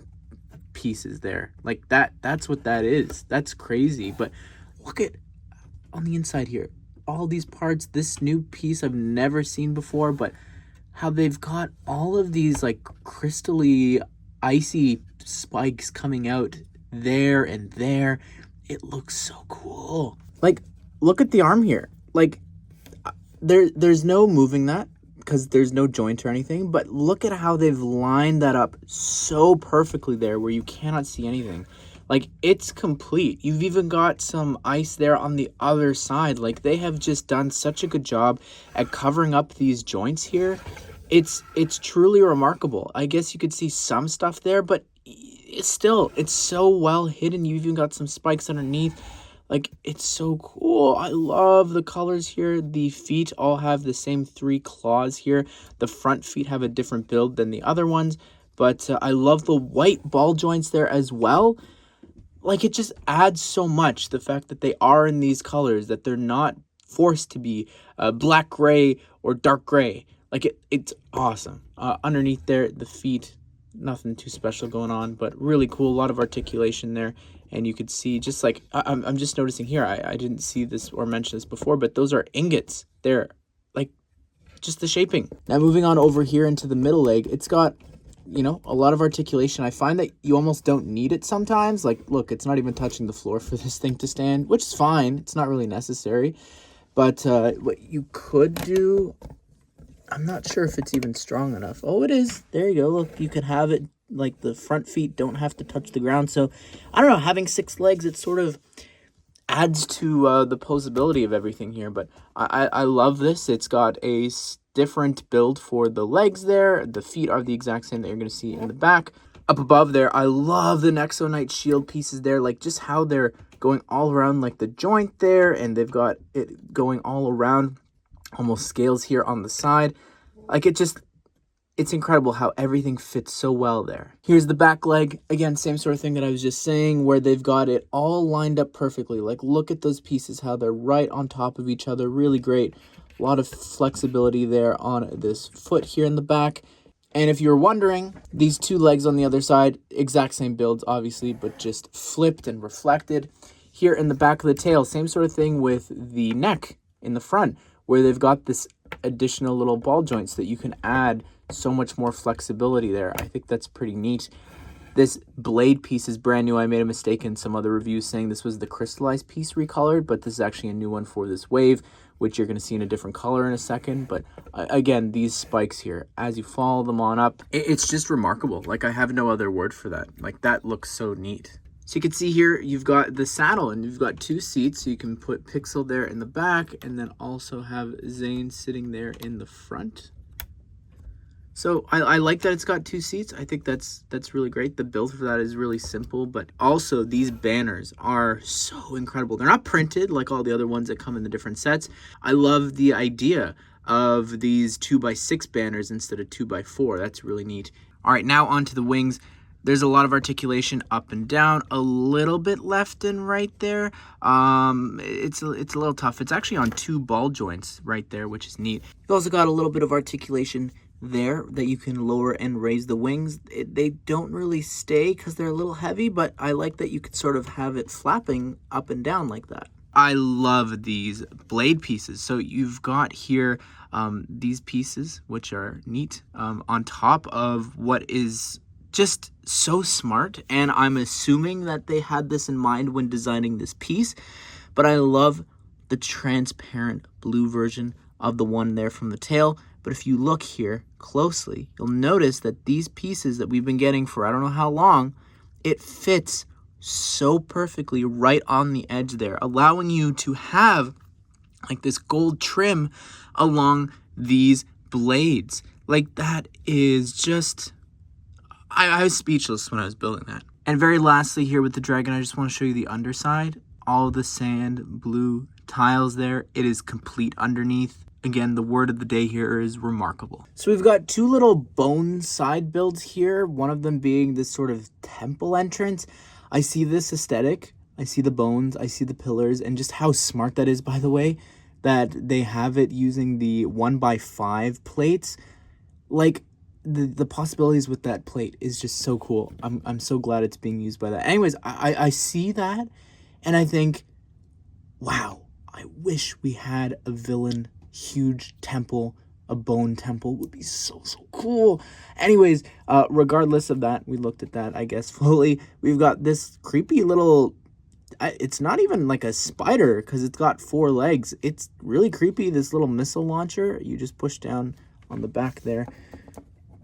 pieces there. Like, that's what that is. That's crazy. But look at on the inside here, all these parts. This new piece I've never seen before, but how they've got all of these like crystally icy spikes coming out there and there. It looks so cool. Like, look at the arm here. Like, there's no moving that because there's no joint or anything, but look at how they've lined that up so perfectly there where you cannot see anything. Like, it's complete. You've even got some ice there on the other side. Like, they have just done such a good job at covering up these joints here. It's truly remarkable. I guess you could see some stuff there, but it's so well hidden. You've even got some spikes underneath. Like, it's so cool. I love the colors here. The feet all have the same 3 claws here. The front feet have a different build than the other ones, but I love the white ball joints there as well. Like, it just adds so much, the fact that they are in these colors, that they're not forced to be black gray or dark gray. Like, it's awesome. Underneath there, the feet, nothing too special going on, but really cool. A lot of articulation there. And you could see, just like, I'm just noticing here, I didn't see this or mention this before, but those are ingots. They're, like, just the shaping. Now, moving on over here into the middle leg, it's got, you know, a lot of articulation. I find that you almost don't need it sometimes. Like, look, it's not even touching the floor for this thing to stand, which is fine. It's not really necessary. But what you could do, I'm not sure if it's even strong enough. Oh, it is. There you go. Look, you could have it, like, the front feet don't have to touch the ground. So, I don't know, having 6 legs, it sort of adds to the posability of everything here. But I love this. It's got a different build for the legs there. The feet are the exact same that you're going to see in the back. Up above there, I love the Nexonite shield pieces there. Like, just how they're going all around, like, the joint there. And they've got it going all around, almost scales here on the side. Like, it's incredible how everything fits so well there. Here's the back leg. Again, same sort of thing that I was just saying, where they've got it all lined up perfectly. Like, look at those pieces, how they're right on top of each other. Really great. A lot of flexibility there on this foot here in the back. And if you're wondering, these 2 legs on the other side, exact same builds, obviously, but just flipped and reflected. Here in the back of the tail, same sort of thing with the neck in the front, where they've got this additional little ball joints that you can add so much more flexibility there. I think that's pretty neat. This blade piece is brand new. I made a mistake in some other reviews saying this was the crystallized piece recolored, but this is actually a new one for this wave, which you're going to see in a different color in a second. But again, these spikes here, as you follow them on up, it's just remarkable. Like, I have no other word for that. Like, that looks so neat. So you can see here, you've got the saddle and you've got 2 seats. So you can put Pixel there in the back and then also have Zane sitting there in the front. So I like that it's got 2 seats. I think that's really great. The build for that is really simple, but also these banners are so incredible. They're not printed like all the other ones that come in the different sets. I love the idea of these 2x6 banners instead of 2x4. That's really neat. All right, now onto the wings. There's a lot of articulation up and down, a little bit left and right there. It's a little tough. It's actually on 2 ball joints right there, which is neat. You've also got a little bit of articulation there that you can lower and raise the wings. They don't really stay because they're a little heavy, but I like that you could sort of have it flapping up and down like that. I love these blade pieces. So you've got here these pieces, which are neat, on top of what is just so smart. And I'm assuming that they had this in mind when designing this piece, but I love the transparent blue version of the one there from the tail. But if you look here closely, you'll notice that these pieces that we've been getting for I don't know how long, it fits so perfectly right on the edge there, allowing you to have like this gold trim along these blades. Like that is just, I was speechless when I was building that. And very lastly here with the Dragon, I just want to show you the underside. All the sand blue tiles there. It is complete underneath. Again, the word of the day here is remarkable. So we've got two little bone side builds here, one of them being this sort of temple entrance. I see this aesthetic, I see the bones, I see the pillars, and just how smart that is, by the way, that they have it using the 1x5 plates. Like, the possibilities with that plate is just so cool. I'm so glad it's being used by that. Anyways, I see that, and I think, wow, I wish we had a villain huge temple. A bone temple would be so cool. Anyways, regardless of that, we looked at that, I guess, fully. We've got this creepy little, it's not even like a spider because it's got 4 legs. It's really creepy, this little missile launcher. You just push down on the back there,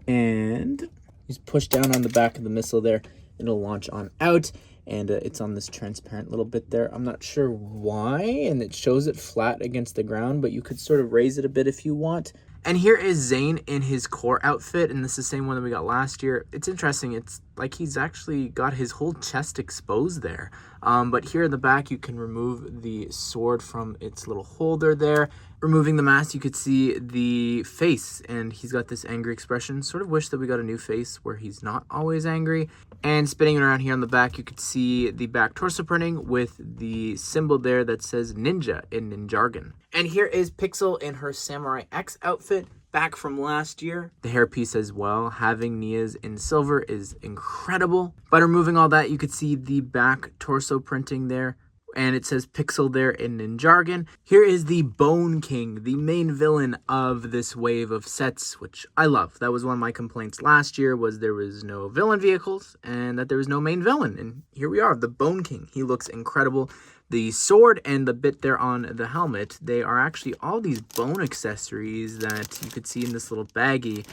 and you just push down on the back of the missile there. It'll launch on out. And it's on this transparent little bit there. I'm not sure why, and it shows it flat against the ground, but you could sort of raise it a bit if you want. And here is Zane in his core outfit, and this is the same one that we got last year. It's interesting. It's like he's actually got his whole chest exposed there. But here in the back, you can remove the sword from its little holder there. Removing the mask, you could see the face, and he's got this angry expression. Sort of wish that we got a new face where he's not always angry. And spinning around here on the back, you could see the back torso printing with the symbol there that says Ninja in Ninjago. And here is Pixel in her Samurai X outfit, back from last year. The hairpiece as well, having Nia's in silver is incredible. By removing all that, you could see the back torso printing there, and it says Pixel there in Ninjago. Here is the Bone King, the main villain of this wave of sets, which I love. That was one of my complaints last year, was there was no villain vehicles and that there was no main villain. And here we are, the Bone King. He looks incredible. The sword and the bit there on the helmet, they are actually all these bone accessories that you could see in this little baggie.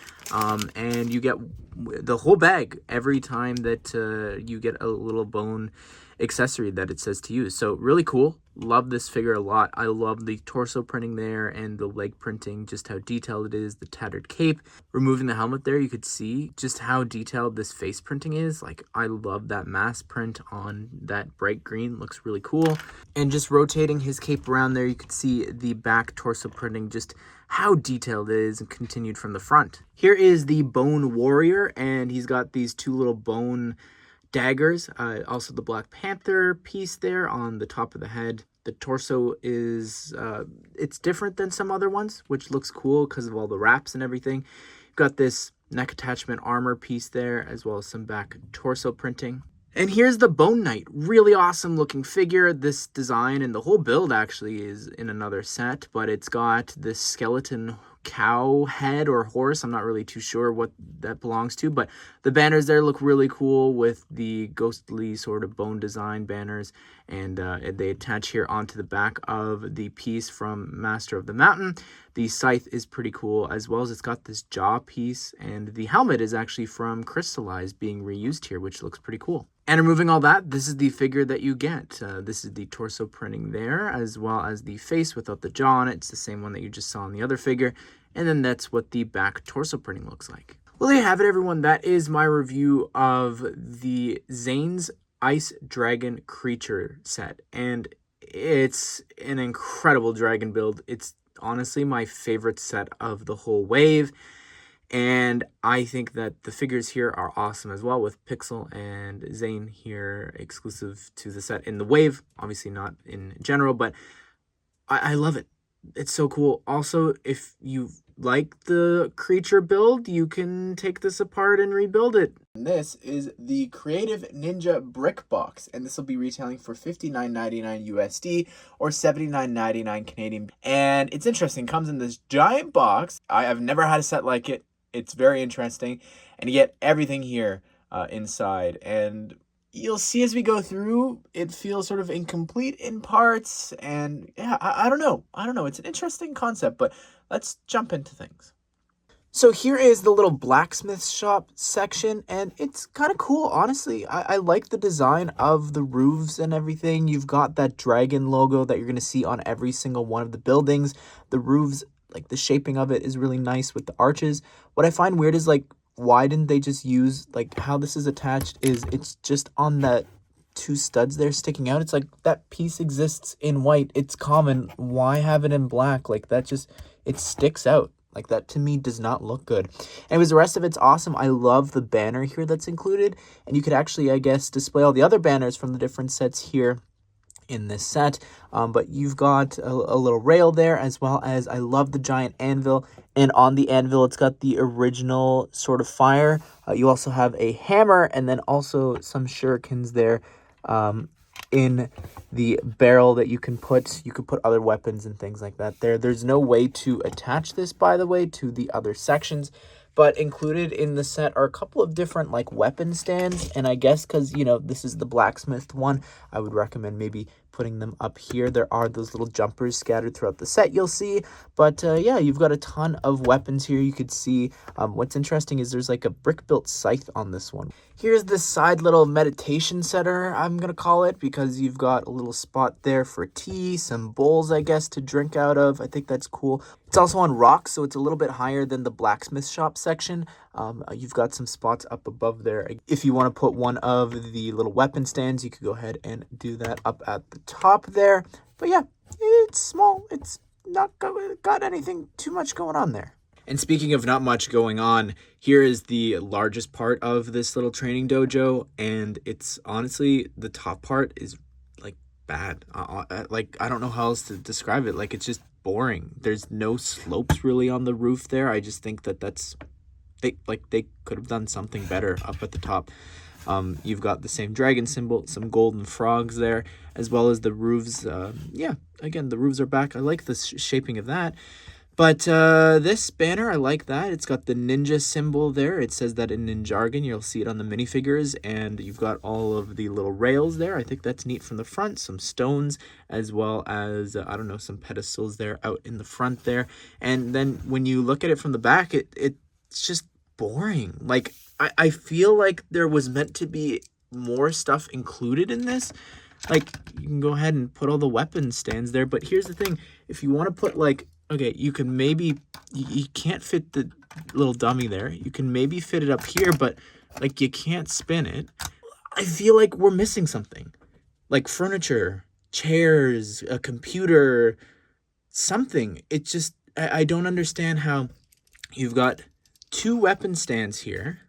And you get the whole bag every time that you get a little bone accessory that it says to use. So really cool. Love this figure a lot. I love the torso printing there and the leg printing, just how detailed it is, the tattered cape. Removing the helmet there, you could see just how detailed this face printing is. Like, I love that mask print on that bright green, looks really cool. And just rotating his cape around there, you could see the back torso printing, just how detailed it is and continued from the front. Here is the Bone Warrior, and he's got these 2 little bone daggers, also the Black Panther piece there on the top of the head. The torso is, it's different than some other ones, which looks cool because of all the wraps and everything. You've got this neck attachment armor piece there, as well as some back torso printing. And here's the Bone Knight, really awesome looking figure. This design and the whole build actually is in another set, but it's got this skeleton cow head or horse. I'm not really too sure what that belongs to, but the banners there look really cool with the ghostly sort of bone design banners, and they attach here onto the back of the piece from Master of the Mountain. The scythe is pretty cool, as well as it's got this jaw piece, and the helmet is actually from Crystallized being reused here, which looks pretty cool. And removing all that, this is the figure that you get. This is the torso printing there, as well as the face without the jaw on it. It's the same one that you just saw on the other figure. And then that's what the back torso printing looks like. Well, there you have it, everyone. That is my review of the Zane's Ice Dragon Creature set. And it's an incredible dragon build. It's honestly my favorite set of the whole wave. And I think that the figures here are awesome as well, with Pixel and Zane here exclusive to the set in the wave. Obviously not in general, but I love it. It's so cool. Also, if you've like the creature build, you can take this apart and rebuild it. And this is the Creative Ninja Brick Box, and this will be retailing for $59.99 USD or $79.99 Canadian. And it's interesting, it comes in this giant box. I've never had a set like it. It's very interesting, and you get everything here inside. And you'll see as we go through, it feels sort of incomplete in parts, and yeah, I don't know. It's an interesting concept, but let's jump into things. So here is the little blacksmith shop section, and it's kind of cool, honestly. I like the design of the roofs and everything. You've got that dragon logo that you're going to see on every single one of the buildings. The roofs, like the shaping of it is really nice with the arches. What I find weird is like, why didn't they just use, like how this is attached is it's just on that two studs there sticking out. It's like that piece exists in white. It's common. Why have it in black? Like that just, it sticks out. Like that to me does not look good. Anyways, the rest of it's awesome. I love the banner here that's included. And you could actually, I guess, display all the other banners from the different sets here in this set, but you've got a little rail there, as well as I love the giant anvil, and on the anvil it's got the original sort of fire. You also have a hammer, and then also some shurikens there in the barrel that you can put other weapons and things like that there. There's no way to attach this, by the way, to the other sections, but included in the set are a couple of different like weapon stands, and I guess because, you know, this is the blacksmith one, I would recommend maybe putting them up here. There are those little jumpers scattered throughout the set, you'll see, but yeah, you've got a ton of weapons here. You could see what's interesting is there's like a brick built scythe on this one. Here's this side little meditation center, I'm gonna call it, because you've got a little spot there for tea, some bowls, I guess, to drink out of. I think that's cool. It's also on rocks, so it's a little bit higher than the blacksmith shop section. You've got some spots up above there. If you want to put one of the little weapon stands, you could go ahead and do that up at the top there. But yeah, it's small. It's not got anything too much going on there. And speaking of not much going on, here is the largest part of this little training dojo, and it's honestly, the top part is like bad. Like, I don't know how else to describe it. Like, it's just boring. There's no slopes really on the roof there. I just think that they could have done something better up at the top. You've got the same dragon symbol, some golden frogs there, as well as the roofs. Yeah, again, the roofs are back. I like the shaping of that. But this banner, I like that. It's got the ninja symbol there. It says that in Ninjago. You'll see it on the minifigures. And you've got all of the little rails there. I think that's neat from the front. Some stones, as well as, I don't know, some pedestals there out in the front there. And then when you look at it from the back, it's just boring. Like, I feel like there was meant to be more stuff included in this. Like, you can go ahead and put all the weapon stands there. But here's the thing. If you want to put, like, okay, you can maybe, you can't fit the little dummy there. You can maybe fit it up here, but, like, you can't spin it. I feel like we're missing something. Like furniture, chairs, a computer, something. It just, I don't understand how you've got two weapon stands here,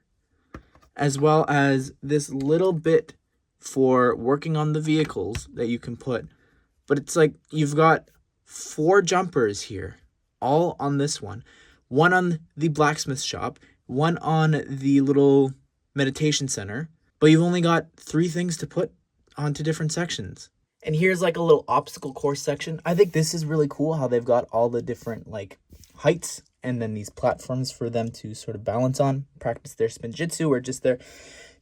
as well as this little bit for working on the vehicles that you can put. But it's like you've got 4 jumpers here, all on this one on the blacksmith shop, one on the little meditation center, but you've only got 3 things to put onto different sections. And here's like a little obstacle course section. I think this is really cool how they've got all the different like heights and then these platforms for them to sort of balance on, practice their spin jitsu or just their,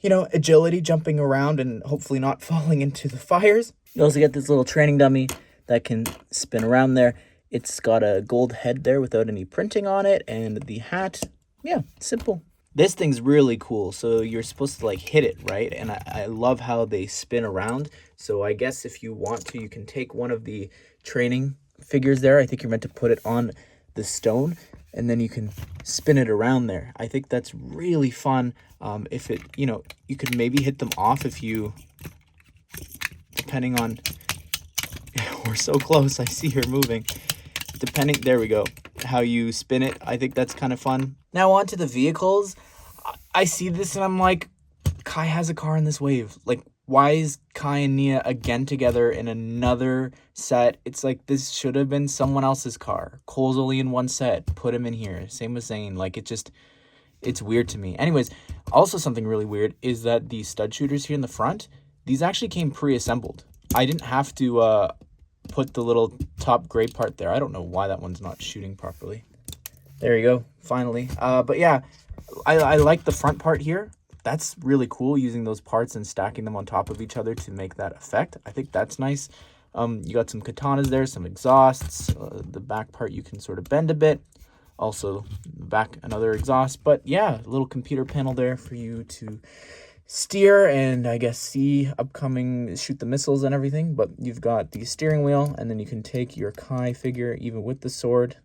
you know, agility, jumping around and hopefully not falling into the fires. You also get this little training dummy that can spin around there. It's got a gold head there without any printing on it, and the hat, yeah, simple. This thing's really cool. So you're supposed to like hit it, right? And I love how they spin around. So I guess if you want to, you can take one of the training figures there. I think you're meant to put it on the stone, and then you can spin it around there. I think that's really fun. If it, you know, you could maybe hit them off if you, depending on, we're so close, I see her moving. Depending, there we go, how you spin it. I think that's kind of fun. Now on to the vehicles. I see this and I'm like, Kai has a car in this wave. Like, Why is Kai and Nia again together in another set? It's like this should have been someone else's car. Cole's only in one set. Put him in here. Same with Zane. Like, it's weird to me. Anyways, also something really weird is that the stud shooters here in the front, these actually came pre-assembled. I didn't have to put the little top gray part there. I don't know why that one's not shooting properly. There you go, finally. But yeah, I like the front part here. That's really cool, using those parts and stacking them on top of each other to make that effect. I think that's nice. You got some katanas there, some exhausts. The back part you can sort of bend a bit. Also, back another exhaust. But yeah, a little computer panel there for you to steer and I guess see upcoming, shoot the missiles and everything. But you've got the steering wheel, and then you can take your Kai figure, even with the sword,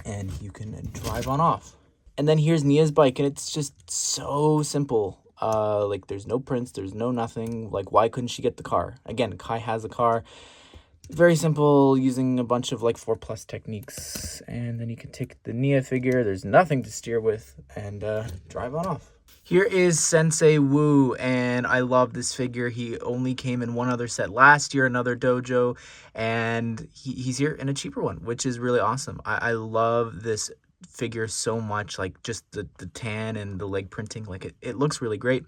and you can drive on off. And then here's Nia's bike, and it's just so simple. Like, there's no prints, there's no nothing. Like, why couldn't she get the car? Again, Kai has a car. Very simple, using a bunch of like 4+ techniques. And then you can take the Nia figure, there's nothing to steer with, and drive on off. Here is Sensei Wu, and I love this figure. He only came in one other set last year, another dojo, and he's here in a cheaper one, which is really awesome. I love this figure so much, like just the tan and the leg printing, like it looks really great.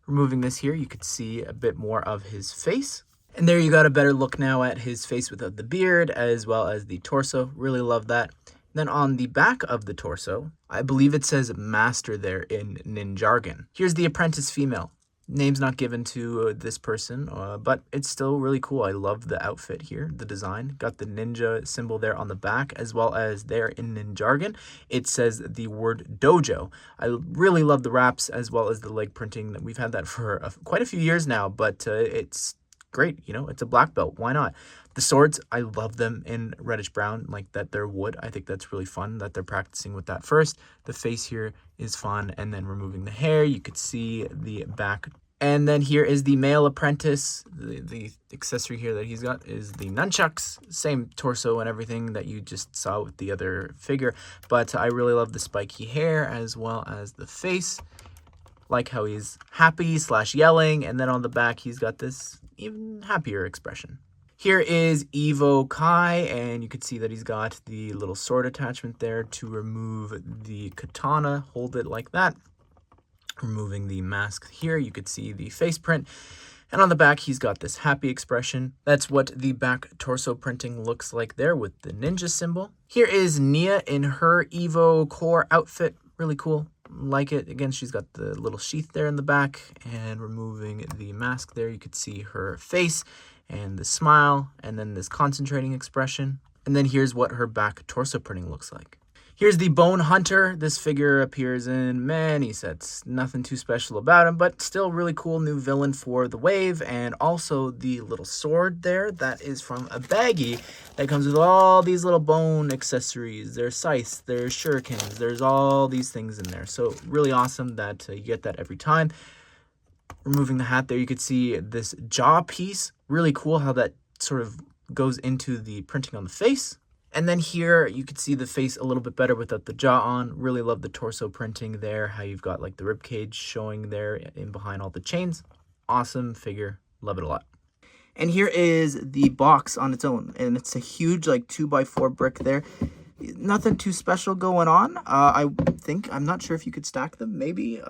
Removing this here, you could see a bit more of his face. And there you got a better look now at his face without the beard, as well as the torso. Really love that. Then on the back of the torso, I believe it says Master there in Ninjargon. Here's the apprentice female. Name's not given to this person, but it's still really cool. I love the outfit here, the design. Got the ninja symbol there on the back, as well as there in Ninjargon, it says the word dojo. I really love the wraps, as well as the leg printing. We've had that for quite a few years now, but it's great. You know, it's a black belt. Why not? The swords, I love them in reddish brown, like that they're wood. I think that's really fun that they're practicing with that first. The face here is fun, and then removing the hair, you could see the back. And then here is the male apprentice. The accessory here that he's got is the nunchucks. Same torso and everything that you just saw with the other figure. But I really love the spiky hair, as well as the face. Like how he's happy / yelling, and then on the back he's got this even happier expression. Here is Evo Kai, and you can see that he's got the little sword attachment there to remove the katana. Hold it like that. Removing the mask here, you could see the face print. And on the back, he's got this happy expression. That's what the back torso printing looks like there with the ninja symbol. Here is Nia in her Evo core outfit. Really cool. Like it. Again, she's got the little sheath there in the back, and removing the mask there, you could see her face and the smile, and then this concentrating expression. And then here's what her back torso printing looks like. Here's the Bone Hunter. This figure appears in many sets. Nothing too special about him, but still really cool new villain for the wave. And also the little sword there, that is from a baggie that comes with all these little bone accessories. There's scythes, there's shurikens, there's all these things in there. So really awesome that you get that every time. Removing the hat there, you could see this jaw piece. Really cool how that sort of goes into the printing on the face. And then here you could see the face a little bit better without the jaw on. Really love the torso printing there, how you've got like the rib cage showing there in behind all the chains. Awesome figure, love it a lot. And here is the box on its own, and it's a huge like 2x4 brick there. Nothing too special going on. I think, I'm not sure if you could stack them, maybe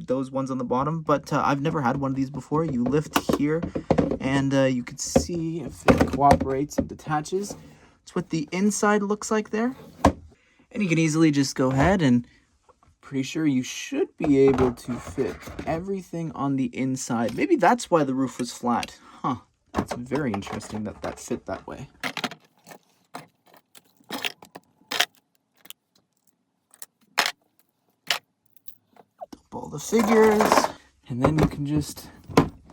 those ones on the bottom, but I've never had one of these before. You lift here, and you could see if it cooperates and detaches. It's what the inside looks like there. And you can easily just go ahead, and pretty sure you should be able to fit everything on the inside. Maybe that's why the roof was flat. Huh, that's very interesting that that fit that way. All the figures, and then you can just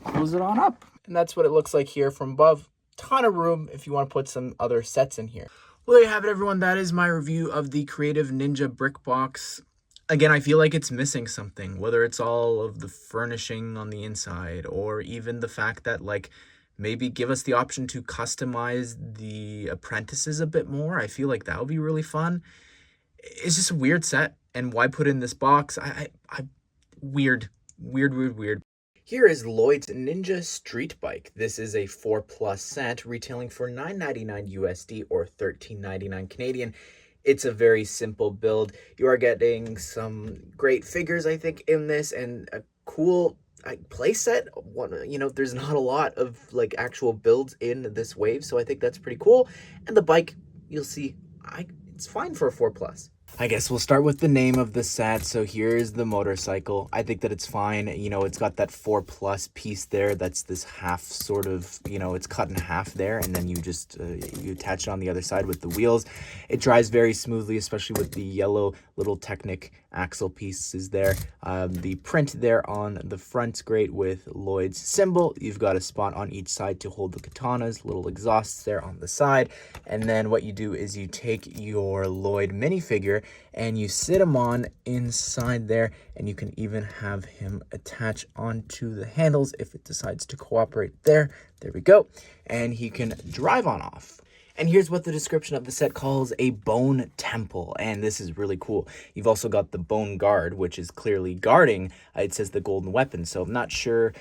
close it on up. And that's what it looks like here from above. Ton of room if you want to put some other sets in here. Well, there you have it, everyone. That is my review of the Creative Ninja brick box. Again, I feel like it's missing something, whether it's all of the furnishing on the inside, or even the fact that, like, maybe give us the option to customize the apprentices a bit more. I feel like that would be really fun. It's just a weird set, and why put in this box? Weird. Here is Lloyd's Ninja Street Bike. This is a 4+ set retailing for $9.99 USD or $13.99 Canadian. It's a very simple build. You are getting some great figures, I think, in this, and a cool play set. There's not a lot of like actual builds in this wave, so I think that's pretty cool. And the bike, you'll see, it's fine for a 4+. I guess we'll start with the name of the set. So here's the motorcycle. I think that it's fine. It's got that 4+ piece there. That's this half sort of, it's cut in half there. And then you just, you attach it on the other side with the wheels. It drives very smoothly, especially with the yellow little Technic axle pieces there. The print there on the front's great with Lloyd's symbol. You've got a spot on each side to hold the katanas, little exhausts there on the side. And then what you do is you take your Lloyd minifigure and you sit him on inside there, and you can even have him attach onto the handles if it decides to cooperate there. There we go. And he can drive on off. And here's what the description of the set calls a bone temple, and this is really cool. You've also got the bone guard, which is clearly guarding, it says the golden weapon, so I'm not sure,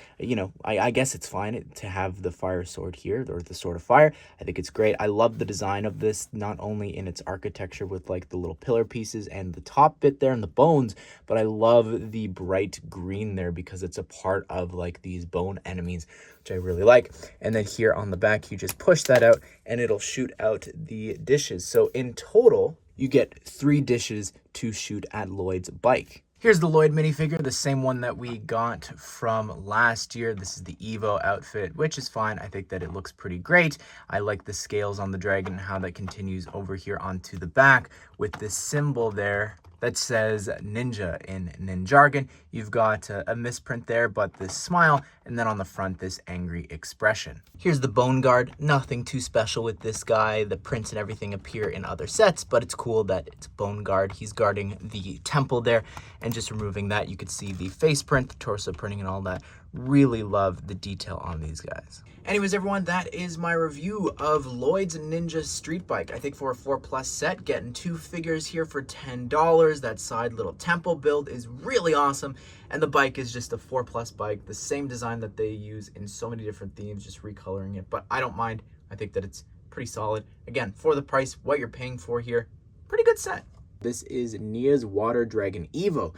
I guess it's fine to have the fire sword here, or the sword of fire. I think it's great. I love the design of this, not only in its architecture with like the little pillar pieces and the top bit there and the bones, but I love the bright green there because it's a part of like these bone enemies, which I really like. And then here on the back, you just push that out and it'll shoot out the dishes. So in total, you get 3 dishes to shoot at Lloyd's bike. Here's the Lloyd minifigure, the same one that we got from last year. This is the EVO outfit, which is fine. I think that it looks pretty great. I like the scales on the dragon and how that continues over here onto the back with this symbol there that says ninja in Ninjago. You've got a misprint there, but this smile, and then on the front, this angry expression. Here's the bone guard. Nothing too special with this guy. The prints and everything appear in other sets, but it's cool that it's bone guard. He's guarding the temple there, and just removing that, you could see the face print, the torso printing, and all that. Really love the detail on these guys. Anyways, everyone, that is my review of Lloyd's Ninja Street Bike. I think for a 4+ set, getting 2 figures here for $10. That side little temple build is really awesome. And the bike is just a 4+ bike, the same design that they use in so many different themes, just recoloring it. But I don't mind. I think that it's pretty solid. Again, for the price, what you're paying for here, pretty good set. This is Nia's Water Dragon EVO.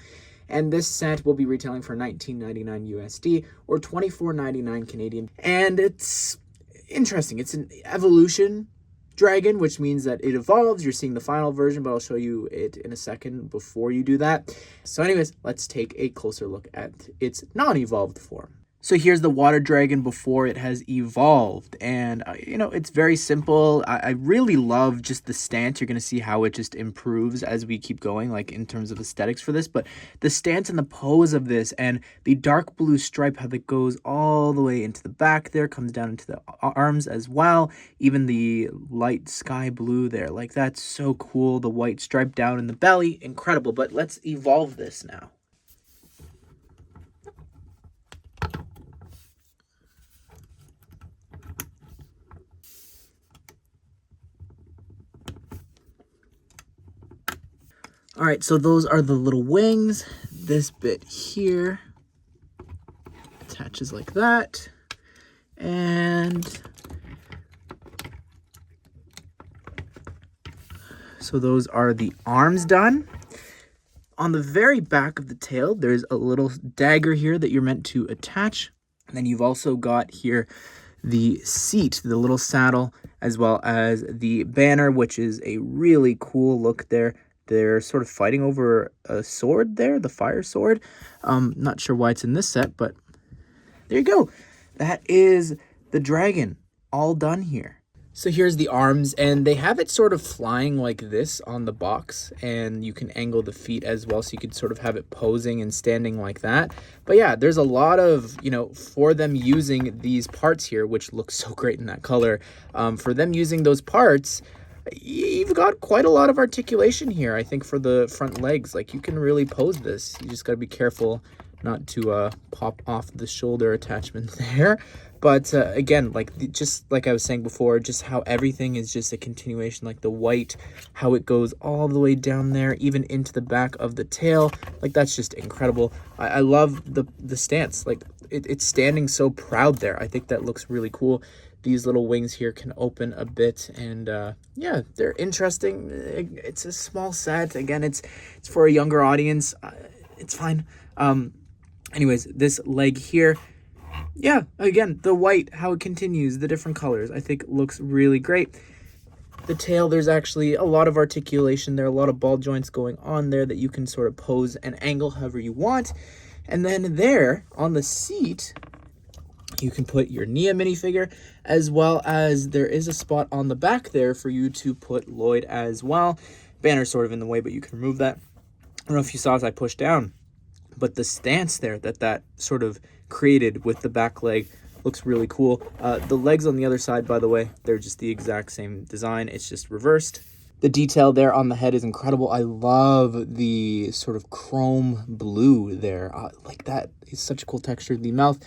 And this set will be retailing for $19.99 USD or $24.99 Canadian. And it's interesting. It's an evolution dragon, which means that it evolves. You're seeing the final version, but I'll show you it in a second before you do that. So anyways, let's take a closer look at its non-evolved form. So here's the water dragon before it has evolved, and it's very simple. I really love just the stance. You're going to see how it just improves as we keep going, like in terms of aesthetics for this, but the stance and the pose of this, and the dark blue stripe, how that goes all the way into the back there, comes down into the arms as well, even the light sky blue there, like that's so cool. The white stripe down in the belly, incredible. But let's evolve this now. All right, so those are the little wings. This bit here attaches like that. And so those are the arms done. On the very back of the tail, there's a little dagger here that you're meant to attach. And then you've also got here the seat, the little saddle, as well as the banner, which is a really cool look there. They're sort of fighting over a sword there, the fire sword. Not sure why it's in this set, but there you go. That is the dragon all done here. So here's the arms, and they have it sort of flying like this on the box, and you can angle the feet as well, so you could sort of have it posing and standing like that. But yeah, there's a lot of, for them using these parts here, which look so great in that color, for them using those parts, you've got quite a lot of articulation here, I think, for the front legs. Like, you can really pose this. You just got to be careful not to pop off the shoulder attachment there. But again, like just like I was saying before, just how everything is just a continuation, like the white, how it goes all the way down there, even into the back of the tail. Like that's just incredible. I love the stance. Like it's standing so proud there. I think that looks really cool. These little wings here can open a bit, and yeah, they're interesting. It's a small set. Again, it's for a younger audience. It's fine. Anyways, this leg here, yeah, again, the white, how it continues, the different colors, I think looks really great. The tail, there's actually a lot of articulation there, a lot of ball joints going on there that you can sort of pose and angle however you want. And then there on the seat, you can put your Nia minifigure, as well as there is a spot on the back there for you to put Lloyd as well. Banner's sort of in the way, but you can remove that. I don't know if you saw as I pushed down, but the stance there that sort of created with the back leg looks really cool. The legs on the other side, by the way, they're just the exact same design. It's just reversed. The detail there on the head is incredible. I love the sort of chrome blue there. Like that is such a cool texture. The mouth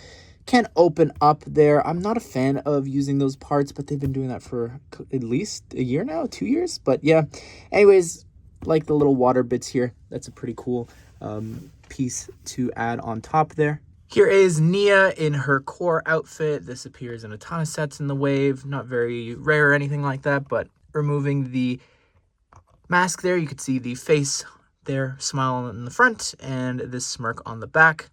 can open up there. I'm not a fan of using those parts, but they've been doing that for at least a year now, 2 years. But yeah, anyways, like the little water bits here, that's a pretty cool piece to add on top there. Here is Nia in her core outfit. This appears in a ton of sets in the wave, not very rare or anything like that, but removing the mask there, you could see the face there, smile in the front, and this smirk on the back.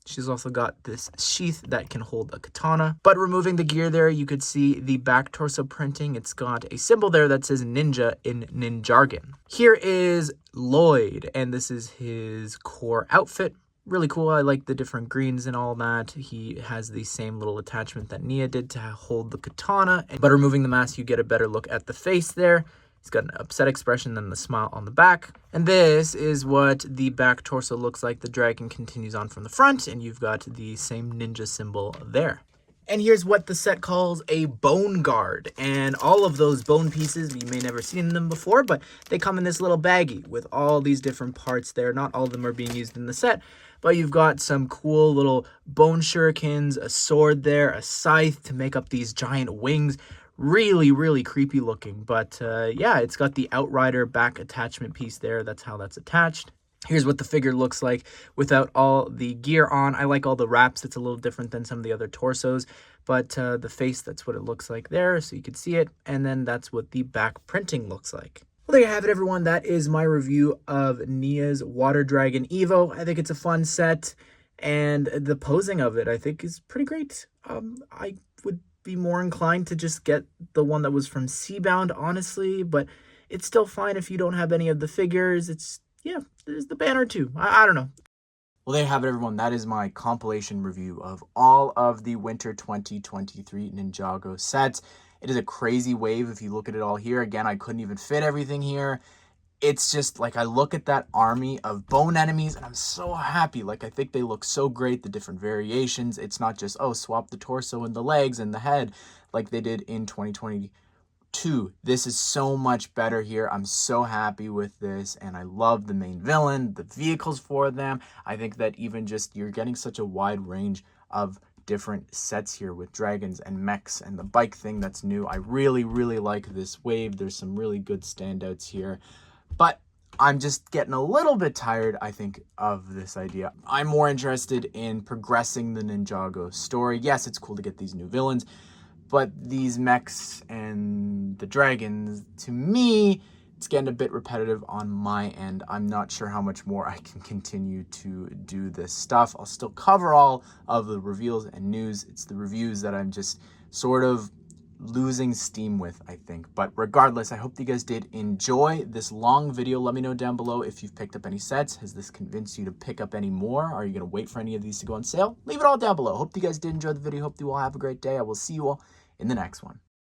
She's also got this sheath that can hold a katana. But removing the gear there, you could see the back torso printing. It's got a symbol there that says ninja in Ninjargon. Here is Lloyd, and this is his core outfit. Really cool. I like the different greens and all that. He has the same little attachment that Nia did to hold the katana. But removing the mask, you get a better look at the face there. He's got an upset expression and the smile on the back. And this is what the back torso looks like. The dragon continues on from the front, and you've got the same ninja symbol there. And here's what the set calls a bone guard. And all of those bone pieces, you may never seen them before, but they come in this little baggie with all these different parts there. Not all of them are being used in the set, but you've got some cool little bone shurikens, a sword there, a scythe to make up these giant wings. Really, really creepy looking, but yeah, it's got the Outrider back attachment piece there. That's how that's attached. Here's what the figure looks like without all the gear on. I like all the wraps. It's a little different than some of the other torsos, but the face, that's what it looks like there, so you can see it, and then that's what the back printing looks like. Well, there you have it, everyone. That is my review of Nia's Water Dragon EVO. I think it's a fun set, and the posing of it, I think, is pretty great. I would be more inclined to just get the one that was from Seabound, honestly, but it's still fine if you don't have any of the figures. It's, yeah, there's the banner too. I don't know. Well, there you have it, everyone. That is my compilation review of all of the Winter 2023 Ninjago sets. It is a crazy wave if you look at it all here. Again, I couldn't even fit everything here. It's just like I look at that army of bone enemies and I'm so happy. Like, I think they look so great, the different variations. It's not just, oh, swap the torso and the legs and the head like they did in 2022. This is so much better here. I'm so happy with this, and I love the main villain, the vehicles for them. I think that even just you're getting such a wide range of different sets here with dragons and mechs and the bike thing that's new. I really, really like this wave. There's some really good standouts here. But I'm just getting a little bit tired, I think, of this idea. I'm more interested in progressing the Ninjago story. Yes, it's cool to get these new villains, but these mechs and the dragons, to me, it's getting a bit repetitive on my end. I'm not sure how much more I can continue to do this stuff. I'll still cover all of the reveals and news. It's the reviews that I'm just sort of losing steam with, I think. But regardless, I hope you guys did enjoy this long video. Let me know down below if you've picked up any sets. Has this convinced you to pick up any more? Are you going to wait for any of these to go on sale? Leave it all down below. Hope you guys did enjoy the video. Hope you all have a great day. I will see you all in the next one.